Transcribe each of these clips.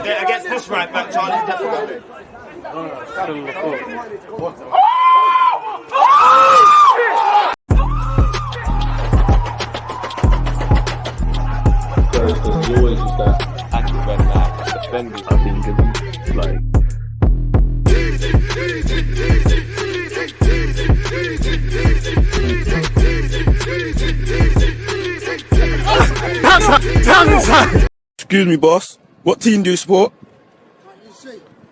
against this right back, Charlie, definitely. Because you always use that active when defending, I think, it's like. Excuse me, boss. What team do you support?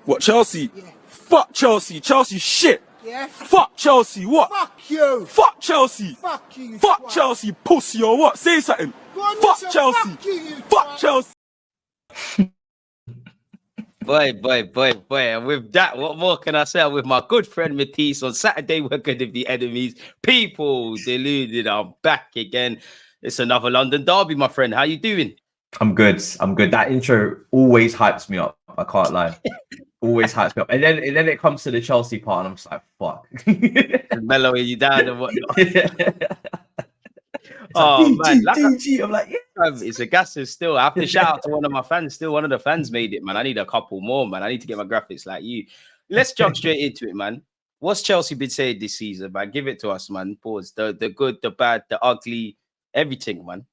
What, Chelsea? Yeah. Fuck Chelsea. Chelsea shit. Yeah. Fuck Chelsea. What? Fuck you. Fuck Chelsea. Fuck you. Fuck Chelsea, pussy or what? Say something. Fuck Chelsea. Fuck you, Fuck Chelsea. Boy. And with that, what more can I say? With my good friend Matisse, on Saturday, we're going to be enemies. People, deluded, I'm back again. It's another London derby, my friend. How you doing? I'm good. That intro always hypes me up. I can't lie. Always hypes me up. And then it comes to the Chelsea part, and I'm just like, fuck. Mellowing you down and whatnot. Oh, like, man. DG. I'm like, yeah. It's a gas still. I have to shout out to one of my fans. Still, one of the fans made it, man. I need a couple more, man. I need to get my graphics like you. Let's jump straight into it, man. What's Chelsea been saying this season, man? Give it to us, man. Pause. The good, the bad, the ugly, everything, man.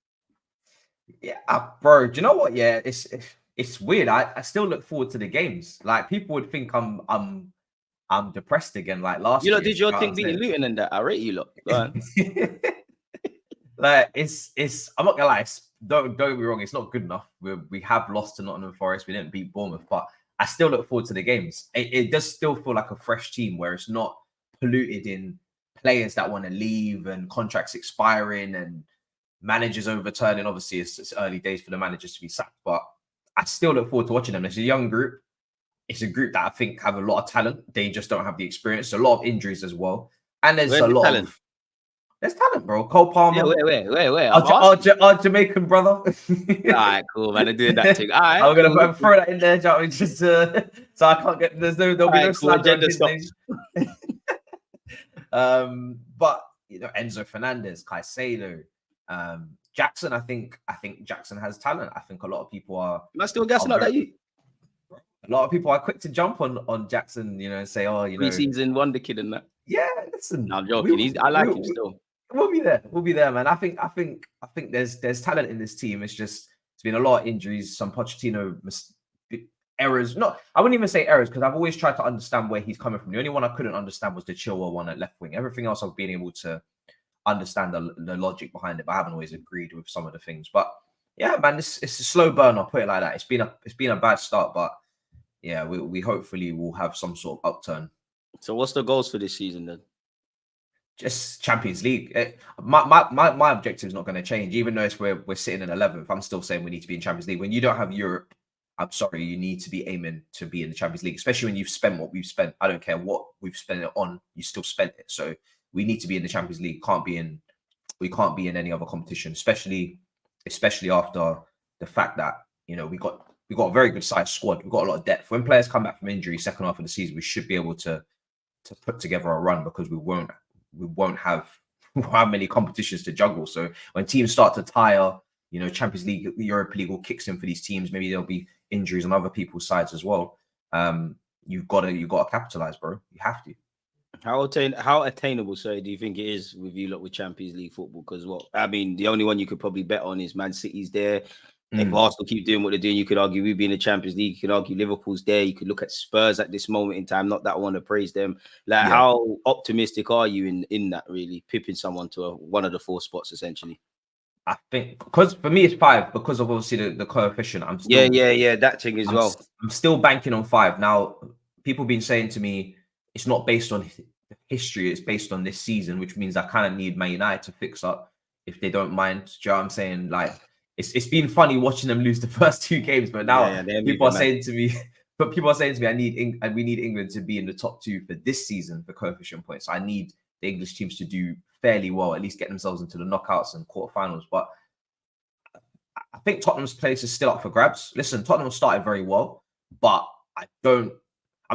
Yeah, bro. Do you know what? Yeah, it's weird. I still look forward to the games. Like, people would think I'm depressed again, like last year. You know, did your thing beating Luton and that? I rate you, look. Like, it's I'm not gonna lie. Don't get me wrong. It's not good enough. We have lost to Nottingham Forest. We didn't beat Bournemouth, but I still look forward to the games. It does still feel like a fresh team where it's not polluted in players that want to leave and contracts expiring and managers overturning. Obviously, it's early days for the managers to be sacked, but I still look forward to watching them. It's a young group. It's a group that I think have a lot of talent. They just don't have the experience. A lot of injuries as well, and there's a lot talent? of there's talent, bro. Cole Palmer. Yeah, wait. Our Jamaican brother. All right, cool, man. I'm doing that thing. All right, I'm gonna throw that in there, just so I can't get. There'll be no slander on his name. But you know, Enzo Fernandez, Caicedo, Jackson. I think Jackson has talent. I think a lot of people are. Am I still guessing out that you? A lot of people are quick to jump on Jackson, you know, and say, "Oh, you know, preseason wonder kid and that." Yeah, listen. No, I'm joking. I like him still. We'll be there, man. I think there's talent in this team. It's been a lot of injuries, some Pochettino errors. No, I wouldn't even say errors, because I've always tried to understand where he's coming from. The only one I couldn't understand was the Chilwell one at left wing. Everything else I've been able to understand the logic behind it, but I haven't always agreed with some of the things. But yeah, man, it's a slow burn. I'll put it like that. It's been a bad start, but yeah, we hopefully will have some sort of upturn. So what's the goals for this season then? Just Champions League. My objective is not going to change, even though we're sitting in 11th. I'm still saying we need to be in Champions League. When you don't have Europe, I'm sorry, you need to be aiming to be in the Champions League, especially when you've spent what we've spent. I don't care what we've spent it on, you still spent it. So we need to be in the Champions League. We can't be in any other competition, especially after the fact that, you know, we got a very good sized squad. We've got a lot of depth. When players come back from injury, second half of the season, we should be able to put together a run, because we won't have many competitions to juggle. So when teams start to tire, you know, Champions League, Europa League all kicks in for these teams. Maybe there'll be injuries on other people's sides as well. You've got to capitalize, bro. You have to. How attainable, sorry, do you think it is with you lot with Champions League football? Because the only one you could probably bet on is Man City's there. If Arsenal keep doing what they're doing, you could argue we'd be in the Champions League. You could argue Liverpool's there. You could look at Spurs at this moment in time. Not that I want to praise them. How optimistic are you in that, really pipping someone to one of the 4 spots essentially? I think, because for me it's 5, because of obviously the coefficient. I'm still, that thing as well. I'm still banking on 5. Now, people been saying to me it's not based on history, it's based on this season, which means I kind of need Man United to fix up if they don't mind. Do you know what I'm saying? Like, it's been funny watching them lose the first 2 games, but now people are saying to me, we need England to be in the top 2 for this season for coefficient points. So I need the English teams to do fairly well, at least get themselves into the knockouts and quarterfinals. But I think Tottenham's place is still up for grabs. Listen, Tottenham started very well, but I'm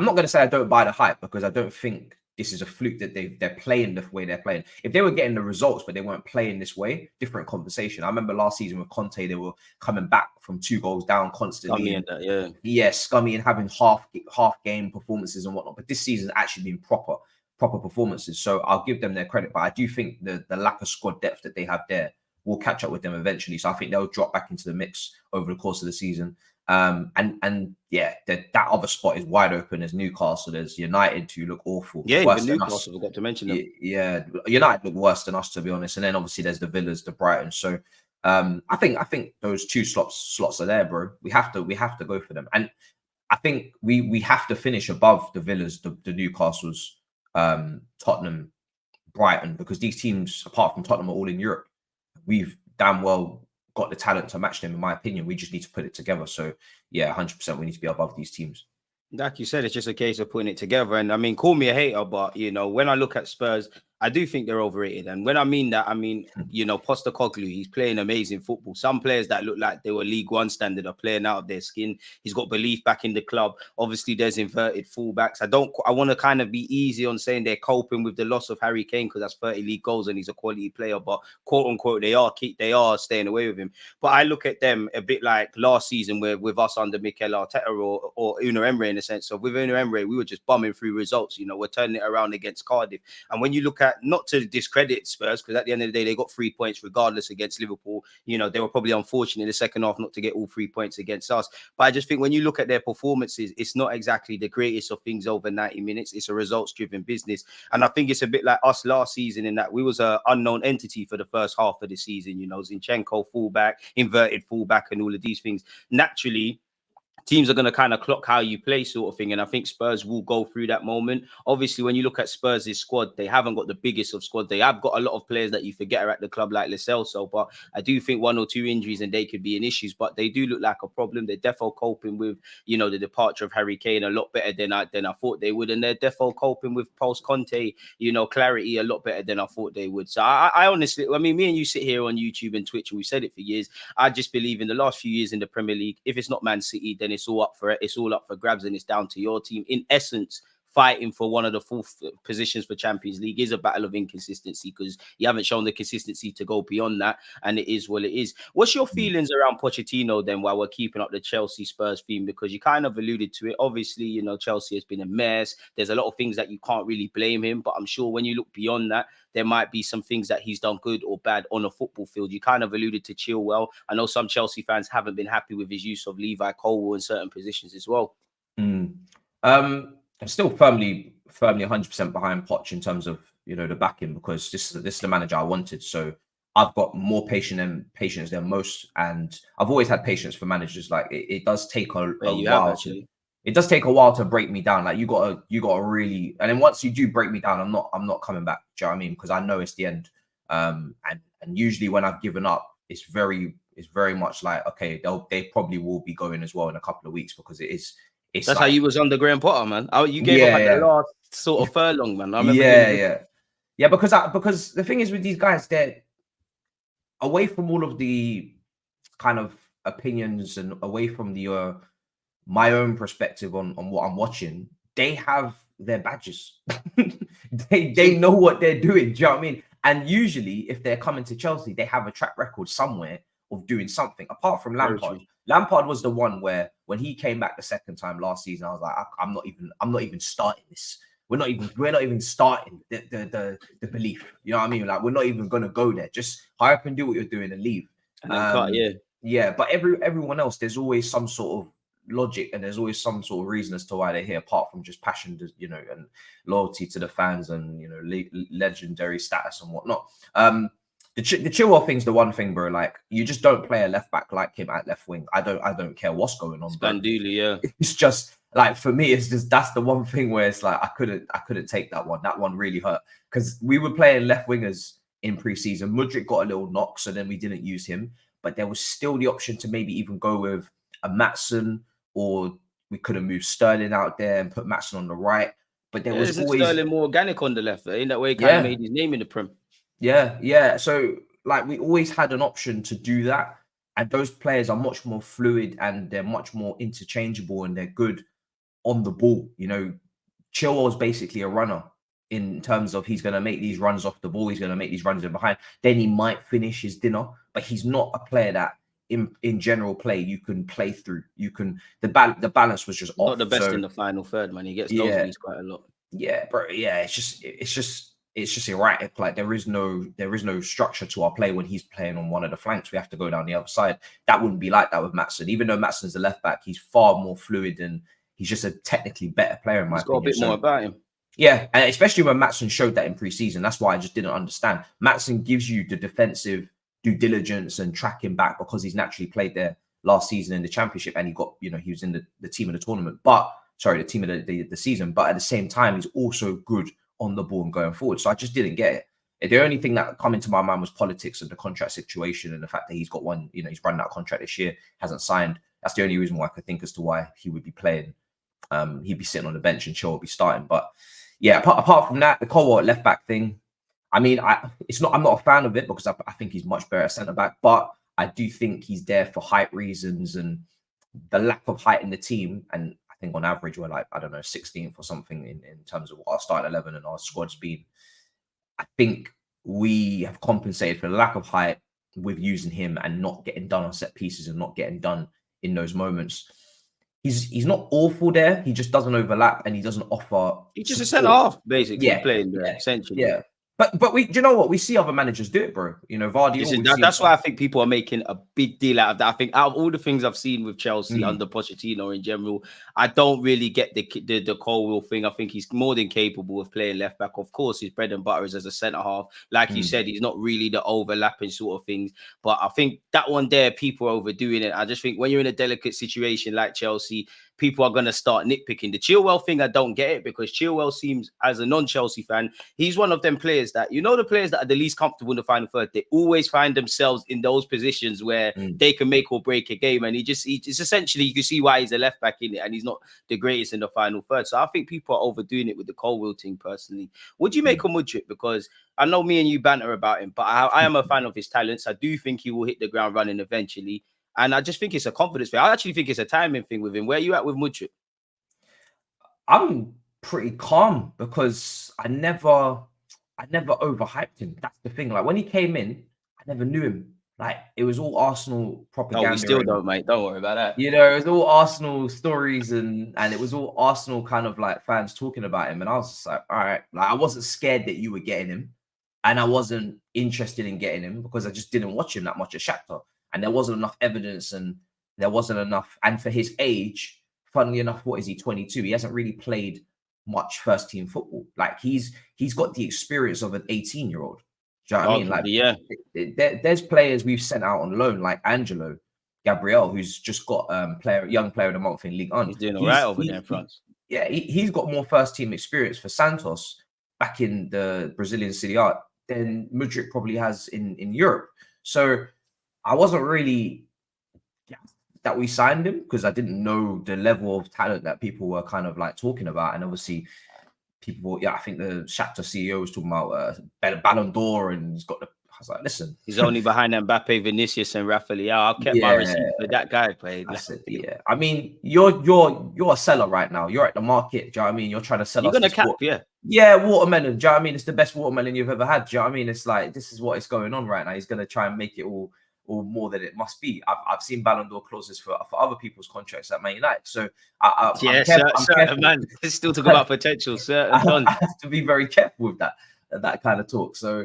not going to say I don't buy the hype, because I don't think this is a fluke that they're playing the way they're playing. If they were getting the results, but they weren't playing this way, different conversation. I remember last season with Conte, they were coming back from 2 goals down constantly. Scummy and having half game performances and whatnot. But this season's actually been proper performances. So I'll give them their credit. But I do think the lack of squad depth that they have there will catch up with them eventually. So I think they'll drop back into the mix over the course of the season. And yeah, that other spot is wide open. There's Newcastle, there's United, who look awful. Yeah, even Newcastle, I forgot to mention them. Yeah, United look worse than us, to be honest. And then obviously there's the Villas, the Brighton. So I think those 2 slots are there, bro. We have to go for them. And I think we have to finish above the Villas, the Newcastles, Tottenham, Brighton, because these teams, apart from Tottenham, are all in Europe. We've damn well got the talent to match them, in my opinion. We just need to put it together. So yeah, 100% we need to be above these teams. Like you said, it's just a case of putting it together. And I mean, call me a hater, but when I look at Spurs, I do think they're overrated. And when I mean that, I mean, Postecoglou, he's playing amazing football. Some players that look like they were League One standard are playing out of their skin. He's got belief back in the club. Obviously, there's inverted fullbacks. I want to kind of be easy on saying they're coping with the loss of Harry Kane because that's 30 league goals and he's a quality player. But quote unquote, they are staying away with him. But I look at them a bit like last season with us under Mikel Arteta or Unai Emery, in a sense. So with Unai Emery, we were just bumming through results. We're turning it around against Cardiff. And when you look at, not to discredit Spurs, because at the end of the day, they got 3 points regardless against Liverpool. They were probably unfortunate in the second half not to get all 3 points against us. But I just think when you look at their performances, it's not exactly the greatest of things over 90 minutes. It's a results-driven business. And I think it's a bit like us last season in that we was an unknown entity for the first half of the season. Zinchenko fullback, inverted fullback, and all of these things. Naturally, teams are going to kind of clock how you play, sort of thing. And I think Spurs will go through that moment. Obviously, when you look at Spurs' squad, they haven't got the biggest of squad. They have got a lot of players that you forget are at the club, like Lo Celso. But I do think 1 or 2 injuries and they could be an issue. But they do look like a problem. They're defo coping with, the departure of Harry Kane a lot better than I thought they would. And they're defo coping with post-Conte, clarity a lot better than I thought they would. So I honestly, me and you sit here on YouTube and Twitch, and we've said it for years. I just believe in the last few years in the Premier League, if it's not Man City, then it's all up for it. It's all up for grabs, and it's down to your team. In essence, fighting for one of the 4th positions for Champions League is a battle of inconsistency because you haven't shown the consistency to go beyond that, and it is what it is. What's your feelings around Pochettino then, while we're keeping up the Chelsea Spurs theme? Because you kind of alluded to it. Obviously, Chelsea has been a mess. There's a lot of things that you can't really blame him, but I'm sure when you look beyond that, there might be some things that he's done good or bad on a football field. You kind of alluded to Chilwell. I know some Chelsea fans haven't been happy with his use of Levi Colwill in certain positions as well. I'm still firmly 100% behind Poch in terms of the backing, because this is the manager I wanted. So I've got more patience than most, and I've always had patience for managers. Like it does take a while. It does take a while to break me down. Like you gotta really, and then once you do break me down, I'm not coming back. Do you know what I mean? Because I know it's the end. And usually when I've given up, it's very much like, okay, they probably will be going as well in a couple of weeks, because that's like, how you was under Graham Potter, man. You gave up at the last sort of furlong, man. I remember because the thing is with these guys, they're away from all of the kind of opinions and away from the my own perspective on what I'm watching. They have their badges. they know what they're doing. Do you know what I mean? And usually, if they're coming to Chelsea, they have a track record somewhere of doing something. Apart from Lampard, Lampard was the one where when he came back the second time last season, I was like, I'm not even starting this. We're not even starting the belief. You know what I mean? Like we're not even gonna go there. Just hurry up and do what you're doing and leave. Yeah. But everyone else, there's always some sort of logic and there's always some sort of reason as to why they're here, apart from just passion, and loyalty to the fans and legendary status and whatnot. The Chilwell thing's the one thing, bro. Like you just don't play a left back like him at left wing. I don't care what's going on. Banduli, yeah. It's just like for me, it's just that's the one thing where it's like I couldn't take that one. That one really hurt because we were playing left wingers in preseason. Mudryk got a little knock, so then we didn't use him. But there was still the option to maybe even go with a Maatsen, or we could have moved Sterling out there and put Maatsen on the right. But there was always Sterling more organic on the left. In that way, he kind of made his name in the Prem. Yeah. So like we always had an option to do that, and those players are much more fluid and they're much more interchangeable and they're good on the ball. Chilwell is basically a runner. in terms of he's going to make these runs off the ball, he's going to make these runs in behind, then he might finish his dinner. But he's not a player that in general play you can play through. You can the balance was just off. Not the best in the final third, man. He gets nosebleeds quite a lot. Yeah, bro. Yeah, it's just erratic. Like there is no structure to our play when he's playing on one of the flanks. We have to go down the other side. That wouldn't be like that with Maatsen. Even though Maatsen's the left back, he's far more fluid and he's just a technically better player in my opinion. He's got a bit more about him. Yeah, and especially when Maatsen showed that in pre-season. That's why I just didn't understand. Maatsen gives you the defensive due diligence and tracking back because he's naturally played there last season in the championship and he got, he was in the team of the tournament. But sorry, the team of the season. But at the same time, he's also good on the ball and going forward. So I just didn't get it. The only thing that come into my mind was politics and the contract situation and the fact that he's got one, he's running out of contract this year, hasn't signed. That's the only reason why I could think as to why he would be playing. He'd be sitting on the bench and Shaw would be starting. But yeah, apart from that, the Colwill left back thing, I mean, I'm not a fan of it because I think he's much better at centre back, but I do think he's there for height reasons and the lack of height in the team. And I think on average, we're like, I don't know, 16th or something in terms of what our starting 11 and our squad's been. I think we have compensated for the lack of height with using him and not getting done on set pieces and not getting done in those moments. He's not awful there. He just doesn't overlap and he doesn't offer. He's just a centre half, basically, playing there, essentially. Yeah. But do you know what? We see other managers do it, bro. Vardy. That's why I think people are making a big deal out of that. I think out of all the things I've seen with Chelsea under Pochettino in general, I don't really get the Colwill thing. I think he's more than capable of playing left back. Of course, his bread and butter is as a centre half. Like you said, he's not really the overlapping sort of things. But I think that one there, people are overdoing it. I just think when you're in a delicate situation like Chelsea, people are going to start nitpicking. The Chilwell thing, I don't get it because Chilwell seems, as a non-Chelsea fan, he's one of them players that, the players that are the least comfortable in the final third, they always find themselves in those positions where they can make or break a game. And it's essentially, you can see why he's a left back in it and he's not the greatest in the final third. So I think people are overdoing it with the Colwill thing personally. Would you make a Mudryk? Because I know me and you banter about him, but I am a fan of his talents. I do think he will hit the ground running eventually. And I just think it's a confidence thing. I actually think it's a timing thing with him. Where are you at with Mudryk? I'm pretty calm because I never overhyped him. That's the thing. Like when he came in, I never knew him. Like it was all Arsenal propaganda. No, we still don't, mate. Don't worry about that. It was all Arsenal stories and it was all Arsenal kind of like fans talking about him. And I was just like, all right. Like I wasn't scared that you were getting him. And I wasn't interested in getting him because I just didn't watch him that much at Shakhtar. And there wasn't enough evidence and there wasn't enough. And for his age, funnily enough, what is he, 22? He hasn't really played much first team football. Like he's got the experience of an 18-year-old. Do you know what I mean? Like, yeah. There's players we've sent out on loan, like Angelo Gabriel, who's just got young player of the month in Ligue 1. He's doing all right over there in France. He's got more first team experience for Santos back in the Brazilian Serie A than Mudryk probably has in Europe. So I wasn't really that we signed him because I didn't know the level of talent that people were kind of like talking about. And obviously people, I think the Shakhtar CEO was talking about Ballon d'Or and he's got I was like, listen. He's only behind Mbappe, Vinicius and Rafael. I'll keep my receipt for that guy played. Yeah. I mean, you're a seller right now. You're at the market. Do you know what I mean? You're trying to sell us. You're going to cap, watermelon. Do you know what I mean? It's the best watermelon you've ever had. Do you know what I mean? It's like, this is what is going on right now. He's going to try and make it all more than it must be. I've seen Ballon d'Or clauses for other people's contracts at Man United. So I'm careful. Man. Let's still talk about potential. I have to be very careful with that kind of talk. So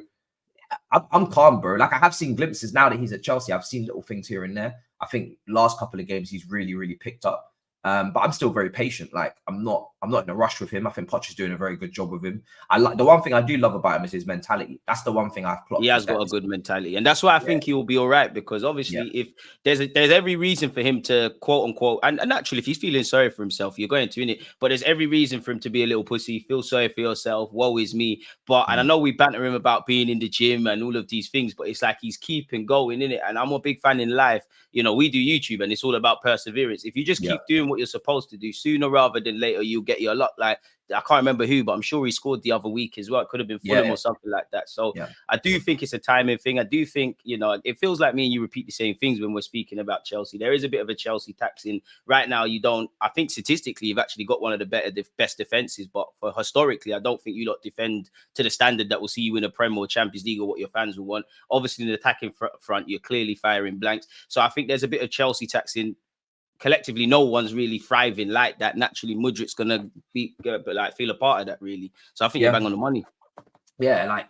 I'm calm, bro. Like I have seen glimpses now that he's at Chelsea. I've seen little things here and there. I think last couple of games he's really, really picked up. But I'm still very patient. Like I'm not in a rush with him. I think Poch is doing a very good job with him. I like the one thing I do love about him is his mentality. That's the one thing I've clocked. He has got a good mentality, and that's why I think he will be all right. Because obviously, if there's every reason for him to quote unquote, and naturally, if he's feeling sorry for himself, you're going to in it. But there's every reason for him to be a little pussy, feel sorry for yourself. Woe is me. But and I know we banter him about being in the gym and all of these things, but it's like he's keeping going in it. And I'm a big fan in life. We do YouTube, and it's all about perseverance. If you just keep doing what you're supposed to do. Sooner rather than later, you'll get your luck. Like, I can't remember who, but I'm sure he scored the other week as well. It could have been Fulham or something like that. So I do think it's a timing thing. I do think, you know, it feels like me and you repeat the same things when we're speaking about Chelsea. There is a bit of a Chelsea tax in right now. You don't, I think statistically, you've actually got one of the best defenses, but for historically, I don't think you lot defend to the standard that will see you win a Prem or Champions League or what your fans will want. Obviously, in the attacking front, you're clearly firing blanks. So I think there's a bit of Chelsea tax in. Collectively, no one's really thriving like that. Naturally, Mudryk's gonna feel a part of that, really. So I think you're bang on the money. Yeah, like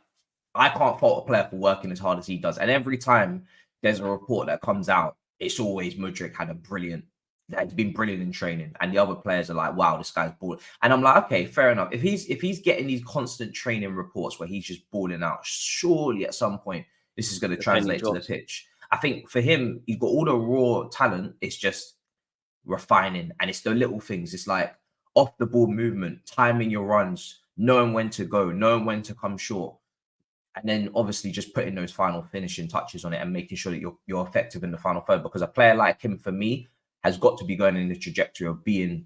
I can't fault a player for working as hard as he does. And every time there's a report that comes out, it's always Mudryk he's been brilliant in training, and the other players are like, wow, this guy's balling. And I'm like, okay, fair enough. If he's getting these constant training reports where he's just balling out, surely at some point this is going to translate to the pitch. I think for him, he's got all the raw talent. It's just refining, and it's the little things. It's like off the ball movement, timing your runs, knowing when to go, knowing when to come short, and then obviously just putting those final finishing touches on it and making sure that you're effective in the final third. Because a player like him, for me, has got to be going in the trajectory of being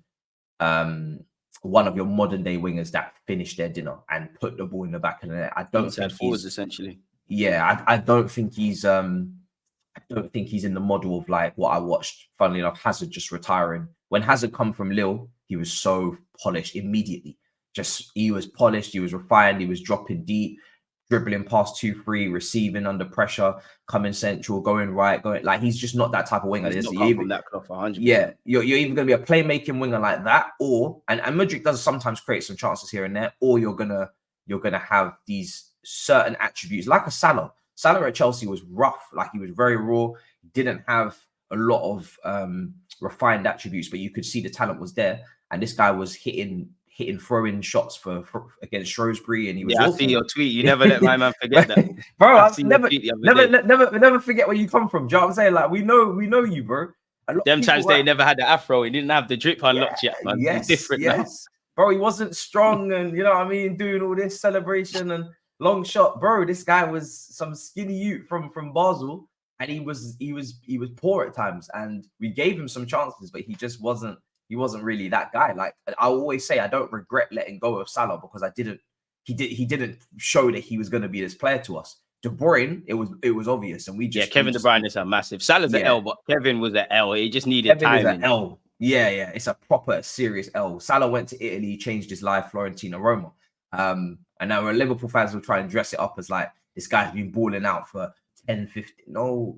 one of your modern day wingers that finish their dinner and put the ball in the back of the net. I don't think forwards essentially. Yeah, I don't think he's I don't think he's in the model of like what I watched, funnily enough, Hazard just retiring. When Hazard come from Lille, he was so polished immediately. He was polished, he was refined, he was dropping deep, dribbling past 2-3, receiving under pressure, coming central, going right, going like he's just not that type of winger. He's not come from that cloth 100%. Yeah, you're either going to be a playmaking winger like that, or and Mudryk does sometimes create some chances here and there, or you're gonna have these certain attributes like a Salah. Salah at Chelsea was rough, like he was very raw. He didn't have a lot of refined attributes, but you could see the talent was there. And this guy was hitting throw-in shots for against Shrewsbury, and he was. Yeah, I see your tweet. You never let my man forget that, bro. I never forget where you come from. Do you know what I'm saying? Like we know you, bro. Them times they never had the afro. He didn't have the drip unlocked yet, man. Yes, different now. Bro. He wasn't strong, and you know what I mean, doing all this celebration and long shot, bro. This guy was some skinny youth from Basel, and he was poor at times, and we gave him some chances, but he just wasn't. He wasn't really that guy. Like I always say, I don't regret letting go of Salah because he didn't show that he was going to be this player to us. De Bruyne, it was obvious, and Kevin De Bruyne is a massive. Salah's an L, but Kevin was an L. He just needed time. Kevin is an L. Yeah, it's a proper serious L. Salah went to Italy, changed his life, Fiorentina, Roma. And now Liverpool fans will try and dress it up as like this guy's been balling out for 10, 15. No.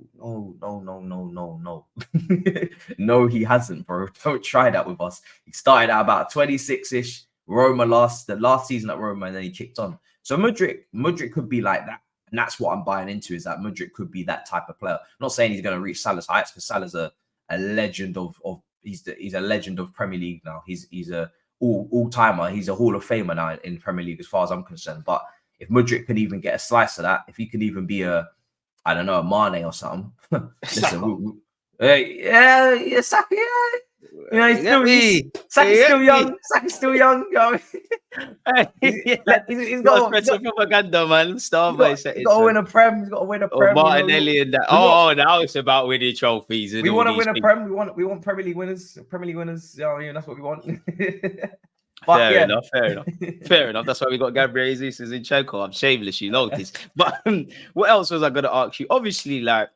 No, he hasn't, bro. Don't try that with us. He started at about 26-ish, Roma the last season at Roma, and then he kicked on. So Mudryk could be like that. And that's what I'm buying into, is that Mudryk could be that type of player. I'm not saying he's going to reach Salah's heights, because Salah's a legend of he's a legend of Premier League now. He's a all-timer. He's a Hall of Famer now in Premier League as far as I'm concerned. But if Mudryk can even get a slice of that, if he can even be a Mane or something. Listen, Saka, yeah. You know, Saka's still young. Saka's still young. You know what I mean? He's got propaganda, man. He's got to win a Prem. He's got to win a Prem. Martinelli and that. Now it's about winning trophies. We want to win a Prem. We want Premier League winners. Premier League winners. You know, that's what we want. Fair enough. That's why we got Gabriel Jesus and Zinchenko. I'm shameless, you know this. But what else was I going to ask you? Obviously, like,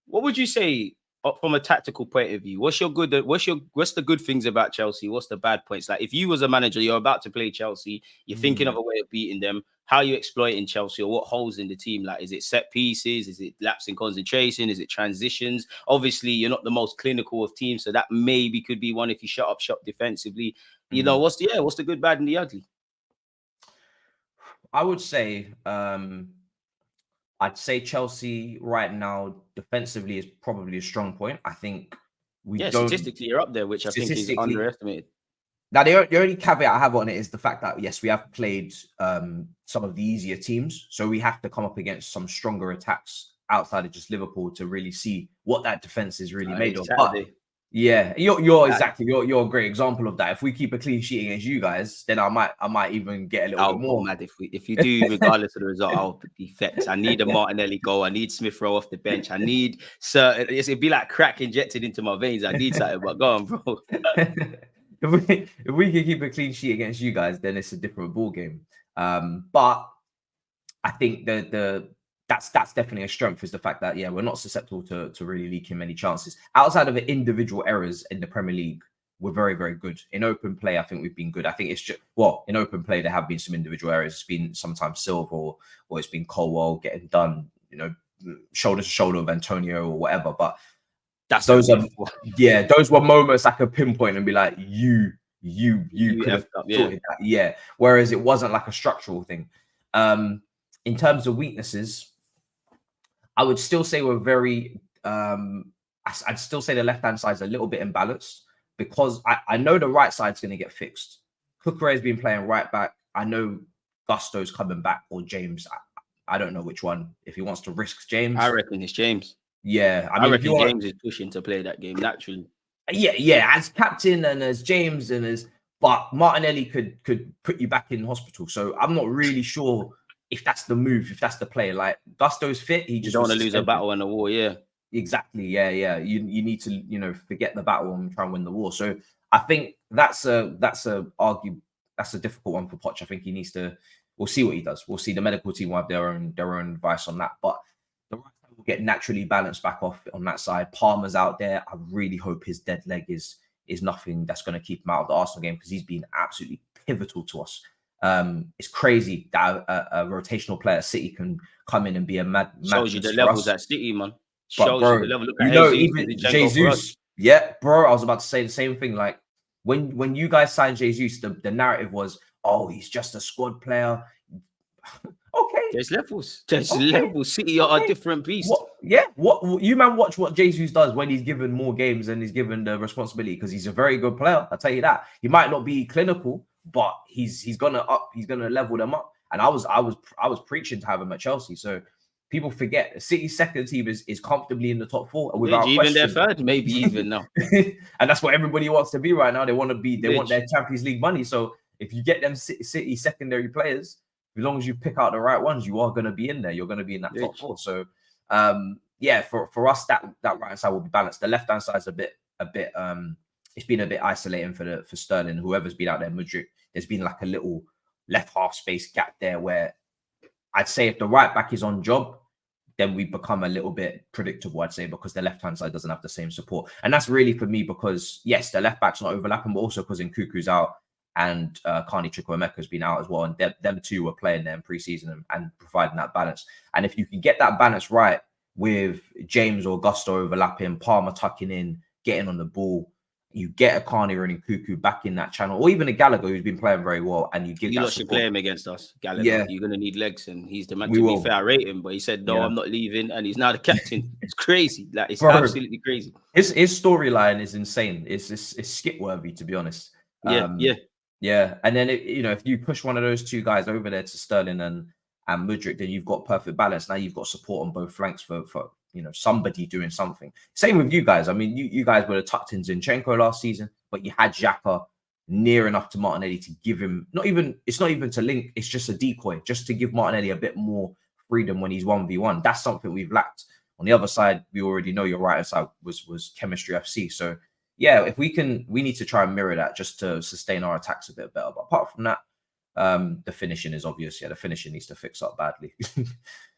what would you say from a tactical point of view? What's the good things about Chelsea? What's the bad points? Like, if you was a manager, you're about to play Chelsea, you're thinking of a way of beating them. How are you exploiting Chelsea, or what holes in the team? Like, is it set pieces? Is it lapse in concentration? Is it transitions? Obviously, you're not the most clinical of teams, so that maybe could be one if you shut up shop defensively. You know, what's the good, bad, and the ugly? I would say, I'd say Chelsea right now defensively is probably a strong point. I think statistically you're up there, which I think is underestimated. Now, the only caveat I have on it is the fact that, yes, we have played some of the easier teams. So we have to come up against some stronger attacks outside of just Liverpool to really see what that defense is really made of. Yeah, you're exactly you're a great example of that. If we keep a clean sheet against you guys, then I might even get a little I'll bit go more. mad if you do, regardless of the result. I'll be vexed. I need a Martinelli goal. I need Smith Rowe off the bench. I need certain. It'd be like crack injected into my veins. I need something. But go on, bro. If we can keep a clean sheet against you guys, then it's a different ball game. But I think that's definitely a strength, is the fact that we're not susceptible to really leaking many chances. Outside of the individual errors in the Premier League, we're very, very good. In open play, I think we've been good. I think it's just in open play there have been some individual errors. It's been sometimes Silva or it's been Colwill getting done, shoulder to shoulder with Antonio or whatever. But those were moments I could pinpoint and be like, you could have sorted that. Yeah. Whereas it wasn't like a structural thing. In terms of weaknesses, I would still say we're very I'd still say the left-hand side is a little bit imbalanced, because I know the right side's going to get fixed. Cucurella has been playing right back. I know Gusto's coming back, or James. I don't know which one. If he wants to risk James. I reckon it's James. Yeah. I reckon James is pushing to play that game naturally. Yeah. As captain and as James but Martinelli could put you back in hospital. So I'm not really sure if that's the move, if that's the play. Like, Gusto's fit. He just don't want to lose a battle in the war. Yeah. Exactly. Yeah. You need to, forget the battle and try and win the war. So I think that's a difficult one for Poch. I think he needs to. We'll see what he does. We'll see. The medical team will have their own advice on that. But the right side will get naturally balanced back off on that side. Palmer's out there. I really hope his dead leg is nothing that's going to keep him out of the Arsenal game, because he's been absolutely pivotal to us. It's crazy that a rotational player at City can come in and be a mad. Shows you the levels at City, man. Shows you the level. Look at even Jesus. Yeah, bro. I was about to say the same thing. Like, when you guys signed Jesus, the narrative was, oh, he's just a squad player. Okay. There's levels. Levels. City are a different beast. What you watch what Jesus does when he's given more games and he's given the responsibility, because he's a very good player. I'll tell you that. He might not be clinical, but he's gonna level them up. And I was preaching to have him at Chelsea. So people forget City's second team is comfortably in the top four without even their third, maybe even now. And that's what everybody wants to be right now. They want their Champions League money. So if you get them City secondary players, as long as you pick out the right ones, you are going to be in there. You're going to be in that top four. So for us, that right side will be balanced. The left hand side is a bit. It's been a bit isolating for Sterling. Whoever's been out there, Mudryk, there's been like a little left half space gap there where I'd say if the right back is on job, then we become a little bit predictable, I'd say, because the left-hand side doesn't have the same support. And that's really for me because, yes, the left back's not overlapping, but also because Nkuku's out and Carney Chukwuemeka's been out as well. And them two were playing there in pre-season and providing that balance. And if you can get that balance right with James or Gusto overlapping, Palmer tucking in, getting on the ball, you get a Carney or an Nkuku back in that channel, or even a Gallagher who's been playing very well, and you give that support. Should play him against us, Gallagher. Yeah. You're going to need legs, and he's the man. To be fair, I rate him, but he said, no, I'm not leaving, and he's now the captain. It's crazy. Like, it's absolutely crazy. His storyline is insane. It's skip-worthy, to be honest. Yeah. And then, if you push one of those two guys over there to Sterling and Mudryk, then you've got perfect balance. Now you've got support on both flanks for somebody doing something. Same with you guys. I mean, you guys were tucked in Zinchenko last season, but you had Xhaka near enough to Martinelli to give him it's not even to link, it's just a decoy, just to give Martinelli a bit more freedom when he's 1v1. That's something we've lacked. On the other side, we already know your right side was Chemistry FC. So yeah, if we need to try and mirror that just to sustain our attacks a bit better. But apart from that, the finishing is obvious. Yeah, the finishing needs to fix up badly.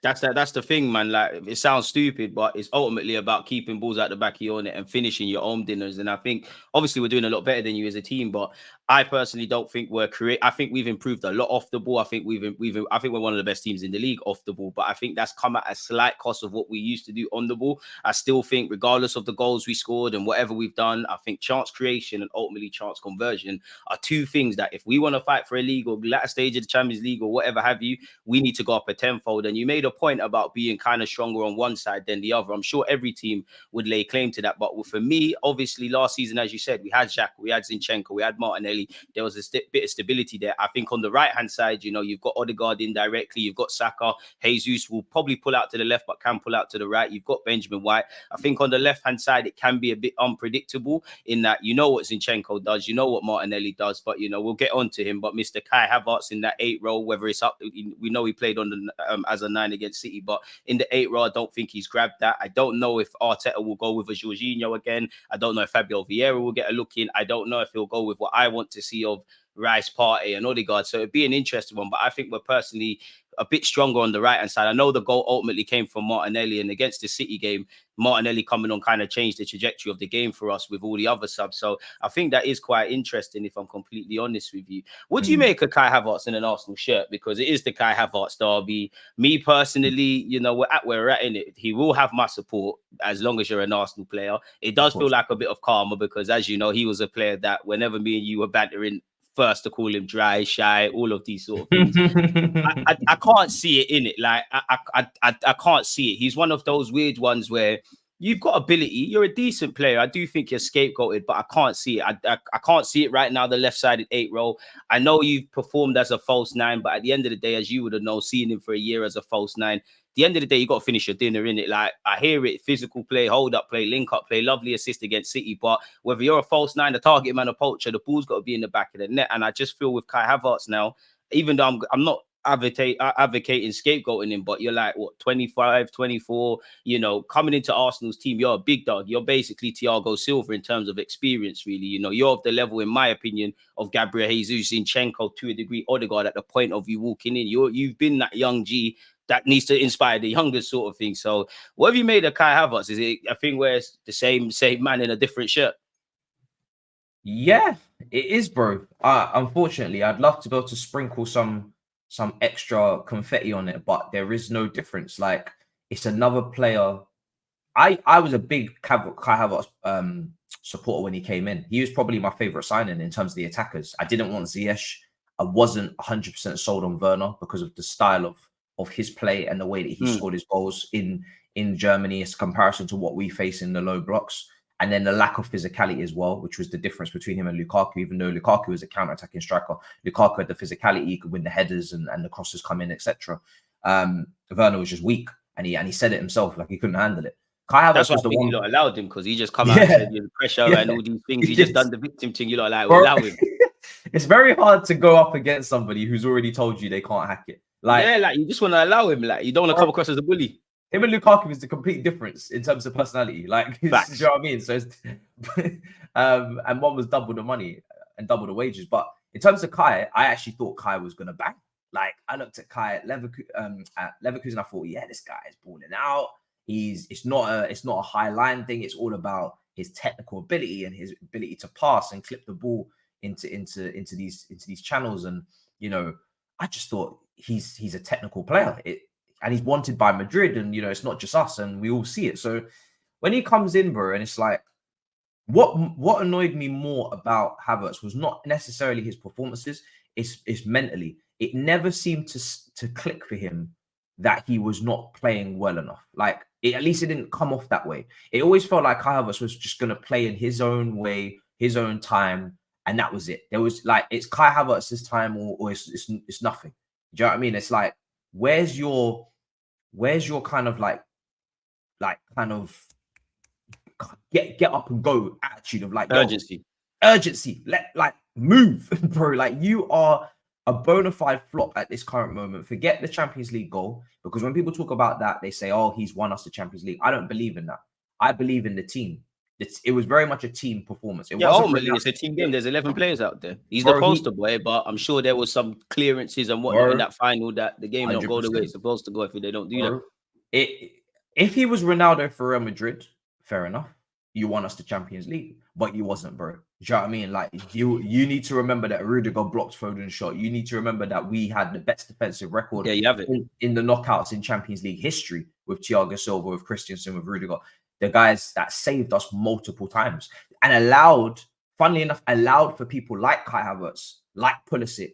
That's the thing, man. Like, it sounds stupid, but it's ultimately about keeping balls out the back of your net and finishing your own dinners. And I think obviously we're doing a lot better than you as a team, but I personally don't think we're I think we've improved a lot off the ball. I think we're one of the best teams in the league off the ball, but I think that's come at a slight cost of what we used to do on the ball. I still think, regardless of the goals we scored and whatever we've done, I think chance creation and ultimately chance conversion are two things that if we want to fight for a league or latter stage of the Champions League or whatever have you, we need to go up a tenfold. And you made a your point about being kind of stronger on one side than the other. I'm sure every team would lay claim to that. But for me, obviously, last season, as you said, we had Xhaka, we had Zinchenko, we had Martinelli. There was a bit of stability there. I think on the right-hand side, you know, you've got Odegaard indirectly, you've got Saka. Jesus will probably pull out to the left, but can pull out to the right. You've got Benjamin White. I think on the left-hand side, it can be a bit unpredictable in that you know what Zinchenko does, you know what Martinelli does, but, you know, we'll get on to him. But Mr. Kai Havertz in that 8 role, whether it's up, we know he played on the as a 9 against City, but in the 8 role, I don't think he's grabbed that. I don't know if Arteta will go with a Jorginho again. I don't know if Fabio Vieira will get a look in. I don't know if he'll go with what I want to see of Rice, Partey and Odegaard. So it'd be an interesting one, but I think we're personally a bit stronger on the right-hand side. I know the goal ultimately came from Martinelli, and against the City game, Martinelli coming on kind of changed the trajectory of the game for us with all the other subs. So I think that is quite interesting, if I'm completely honest with you. What do you make of Kai Havertz in an Arsenal shirt? Because it is the Kai Havertz derby. Me personally, you know, we're at where we're at in it. He will have my support as long as you're an Arsenal player. It does feel like a bit of karma because, as you know, he was a player that whenever me and you were bantering, first to call him dry, shy, all of these sort of things. I can't see it in it. Like I can't see it. He's one of those weird ones where you've got ability. You're a decent player. I do think you're scapegoated, but I can't see it. I can't see it right now. The left-sided 8 role. I know you've performed as a false 9, but at the end of the day, as you would have known, seeing him for a year as a false 9. The end of the day, you got to finish your dinner in it. Like I hear it, physical play, hold up play, link up play, lovely assist against City. But whether you're a false 9, a target man, a poacher, the ball's got to be in the back of the net. And I just feel with Kai Havertz now, even though I'm not advocating scapegoating him, but you're like what 25, 24, you know, coming into Arsenal's team, you're a big dog. You're basically Thiago Silva in terms of experience, really. You know, you're of the level, in my opinion, of Gabriel Jesus, Zinchenko, to a degree, Odegaard at the point of you walking in. You've been that young G that needs to inspire the younger sort of thing. So what have you made of Kai Havertz? Is it a thing where it's the same man in a different shirt? Yeah, it is, bro. Unfortunately, I'd love to be able to sprinkle some extra confetti on it, but there is no difference. Like, it's another player. I was a big Kai Havertz supporter when he came in. He was probably my favorite signing in terms of the attackers. I didn't want Ziyech. I wasn't 100% sold on Werner because of the style of his play and the way that he scored his goals in Germany as comparison to what we face in the low blocks. And then the lack of physicality as well, which was the difference between him and Lukaku. Even though Lukaku was a counter-attacking striker, Lukaku had the physicality, he could win the headers and the crosses come in, etc. Werner was just weak, and he said it himself, like he couldn't handle it. Kai Havertz was the one. You lot allowed him because he just come out and said the pressure and all these things. He just done the victim thing. You lot like allow him. It's very hard to go up against somebody who's already told you they can't hack it. Like, yeah, like you just want to allow him. Like you don't want to come across as a bully. Him and Lukaku is the complete difference in terms of personality. Like, you know what I mean? So, and one was double the money and double the wages. But in terms of Kai, I actually thought Kai was going to bang. Like, I looked at Kai at Leverkusen, I thought, yeah, this guy is balling out. It's not a high line thing. It's all about his technical ability and his ability to pass and clip the ball into these channels. And, you know, I just thought he's a technical player. And he's wanted by Madrid, and, you know, it's not just us, and we all see it. So when he comes in, bro, and it's like, what annoyed me more about Havertz was not necessarily his performances, it's mentally. It never seemed to click for him that he was not playing well enough. Like, at least it didn't come off that way. It always felt like Kai Havertz was just going to play in his own way, his own time, and that was it. There was like, it's Kai Havertz's time or it's nothing. Do you know what I mean? It's like, where's your kind of like kind of get up and go attitude of like urgency. Like move, bro. Like, you are a bona fide flop at this current moment. Forget the Champions League goal, because when people talk about that, they say, oh, he's won us the Champions League. I don't believe in that. I believe in the team. It was very much a team performance. Ultimately, it's a team game. There's 11 players out there. He's the poster boy, but I'm sure there was some clearances and whatnot in that final that the game don't go the way it's supposed to go if they don't do that. If he was Ronaldo for Real Madrid, fair enough. You won us the Champions League, but you wasn't, bro. Do you know what I mean? Like, you need to remember that Rudiger blocked Foden's shot. You need to remember that we had the best defensive record you have it. in the knockouts in Champions League history with Thiago Silva, with Christensen, with Rudiger. The guys that saved us multiple times and allowed for people like Kai Havertz, like Pulisic,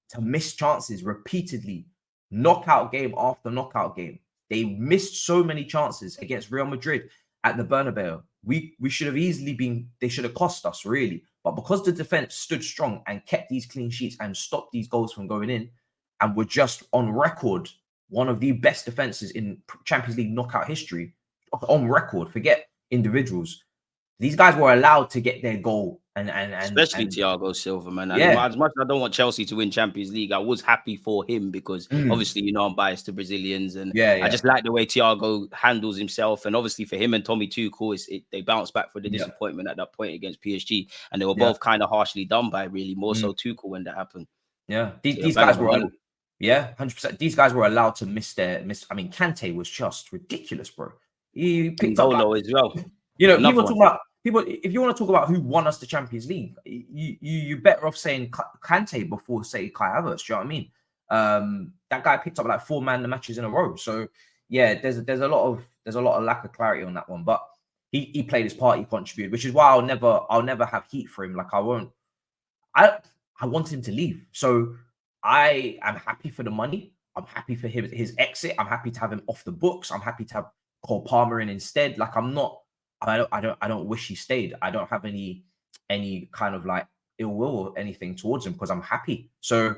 to miss chances repeatedly, knockout game after knockout game. They missed so many chances against Real Madrid at the Bernabeu. We should have easily been, they should have cost us, really. But because the defense stood strong and kept these clean sheets and stopped these goals from going in, and were just on record one of the best defenses in Champions League knockout history, on record, forget individuals. These guys were allowed to get their goal, and especially Thiago Silva, man. Yeah. As much as I don't want Chelsea to win Champions League, I was happy for him because obviously, you know, I'm biased to Brazilians, and I just like the way Thiago handles himself. And obviously, for him and Tommy Tuchel, they bounced back for the disappointment at that point against PSG, and they were both kind of harshly done by, really more so Tuchel when that happened. Yeah, these guys were 100%. These guys were allowed to miss. I mean, Kante was just ridiculous, bro. He picked up as well. You know, people. If you want to talk about who won us the Champions League, you better off saying Kante before say Kai Havertz. Do you know what I mean? That guy picked up like 4 man the matches in a row. So yeah, there's a lot of lack of clarity on that one. But he played his part, he contributed, which is why I'll never have heat for him. Like I want him to leave. So I am happy for the money. I'm happy for his exit. I'm happy to have him off the books. I'm happy to have Cole Palmer in instead. Like I don't wish he stayed. I don't have any kind of like ill will or anything towards him because I'm happy. So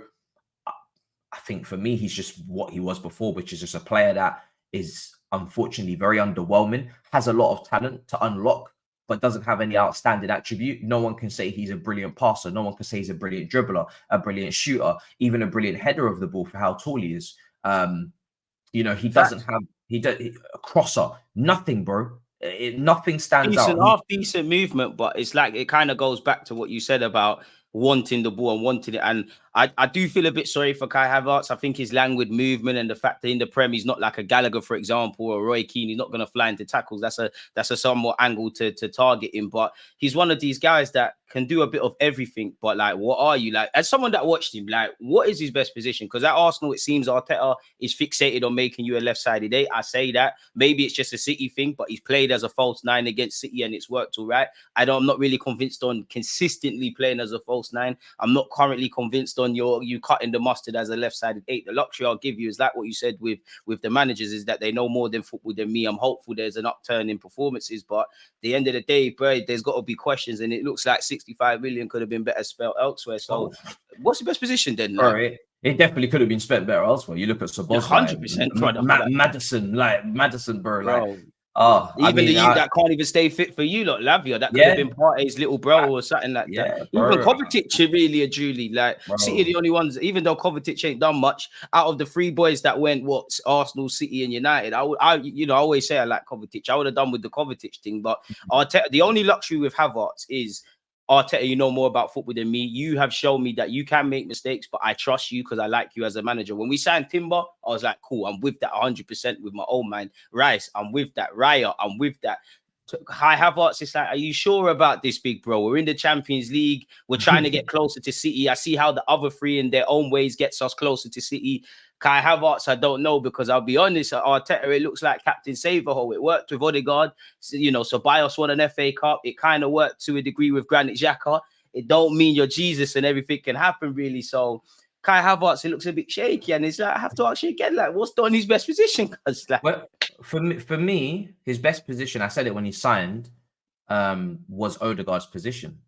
I think for me, he's just what he was before, which is just a player that is unfortunately very underwhelming, has a lot of talent to unlock, but doesn't have any outstanding attribute. No one can say he's a brilliant passer. No one can say he's a brilliant dribbler, a brilliant shooter, even a brilliant header of the ball for how tall he is. You know, he doesn't have a crosser, nothing, bro. Nothing stands out. Half decent movement, but it's like it kind of goes back to what you said about wanting the ball and wanting it. And I do feel a bit sorry for Kai Havertz. I think his languid movement and the fact that in the Prem he's not like a Gallagher, for example, or Roy Keane. He's not going to fly into tackles. That's a somewhat angle to target him. But he's one of these guys that can do a bit of everything. But like, what are you like? As someone that watched him, like, what is his best position? Because at Arsenal, it seems Arteta is fixated on making you a left-sided 8. I say that maybe it's just a City thing, but he's played as a false 9 against City and it's worked all right. I'm not really convinced on consistently playing as a false 9. I'm not currently convinced on you cutting the mustard as a left-sided 8. The luxury I'll give you is like what you said with the managers is that they know more than football than me. I'm hopeful there's an upturn in performances, but at the end of the day, bro, there's got to be questions, and it looks like 65 million could have been better spent elsewhere. So what's the best position then? All right. It definitely could have been spent better elsewhere. You look at Szoboszlai, 100%, Madison, bro. Like, even that can't even stay fit for you, like Lavia. That could have been Partey's little bro or something like that. Bro. Even Kovacic, really and truly, like City are the only ones. Even though Kovacic ain't done much, out of the 3 boys that went Arsenal, City, and United, I always say I like Kovacic. I would have done with the Kovacic thing, but Arteta, the only luxury with Havertz is Arteta, you know more about football than me. You have shown me that you can make mistakes, but I trust you because I like you as a manager. When we signed Timber, I was like, cool, I'm with that 100% with my own mind. Rice, I'm with that. Raya, I'm with that. Kai Havertz, it's like, are you sure about this, big bro? We're in the Champions League. We're trying to get closer to City. I see how the other 3 in their own ways gets us closer to City. Kai Havertz, I don't know, because I'll be honest, Arteta, it looks like Captain Save-A-Hole. It worked with Odegaard. So Bios won an FA Cup. It kind of worked to a degree with Granit Xhaka. It don't mean you're Jesus and everything can happen, really. So Kai Havertz, it looks a bit shaky. And it's like, I have to ask you again, like, what's done his best position? Like, well, for me, his best position, I said it when he signed, was Odegaard's position.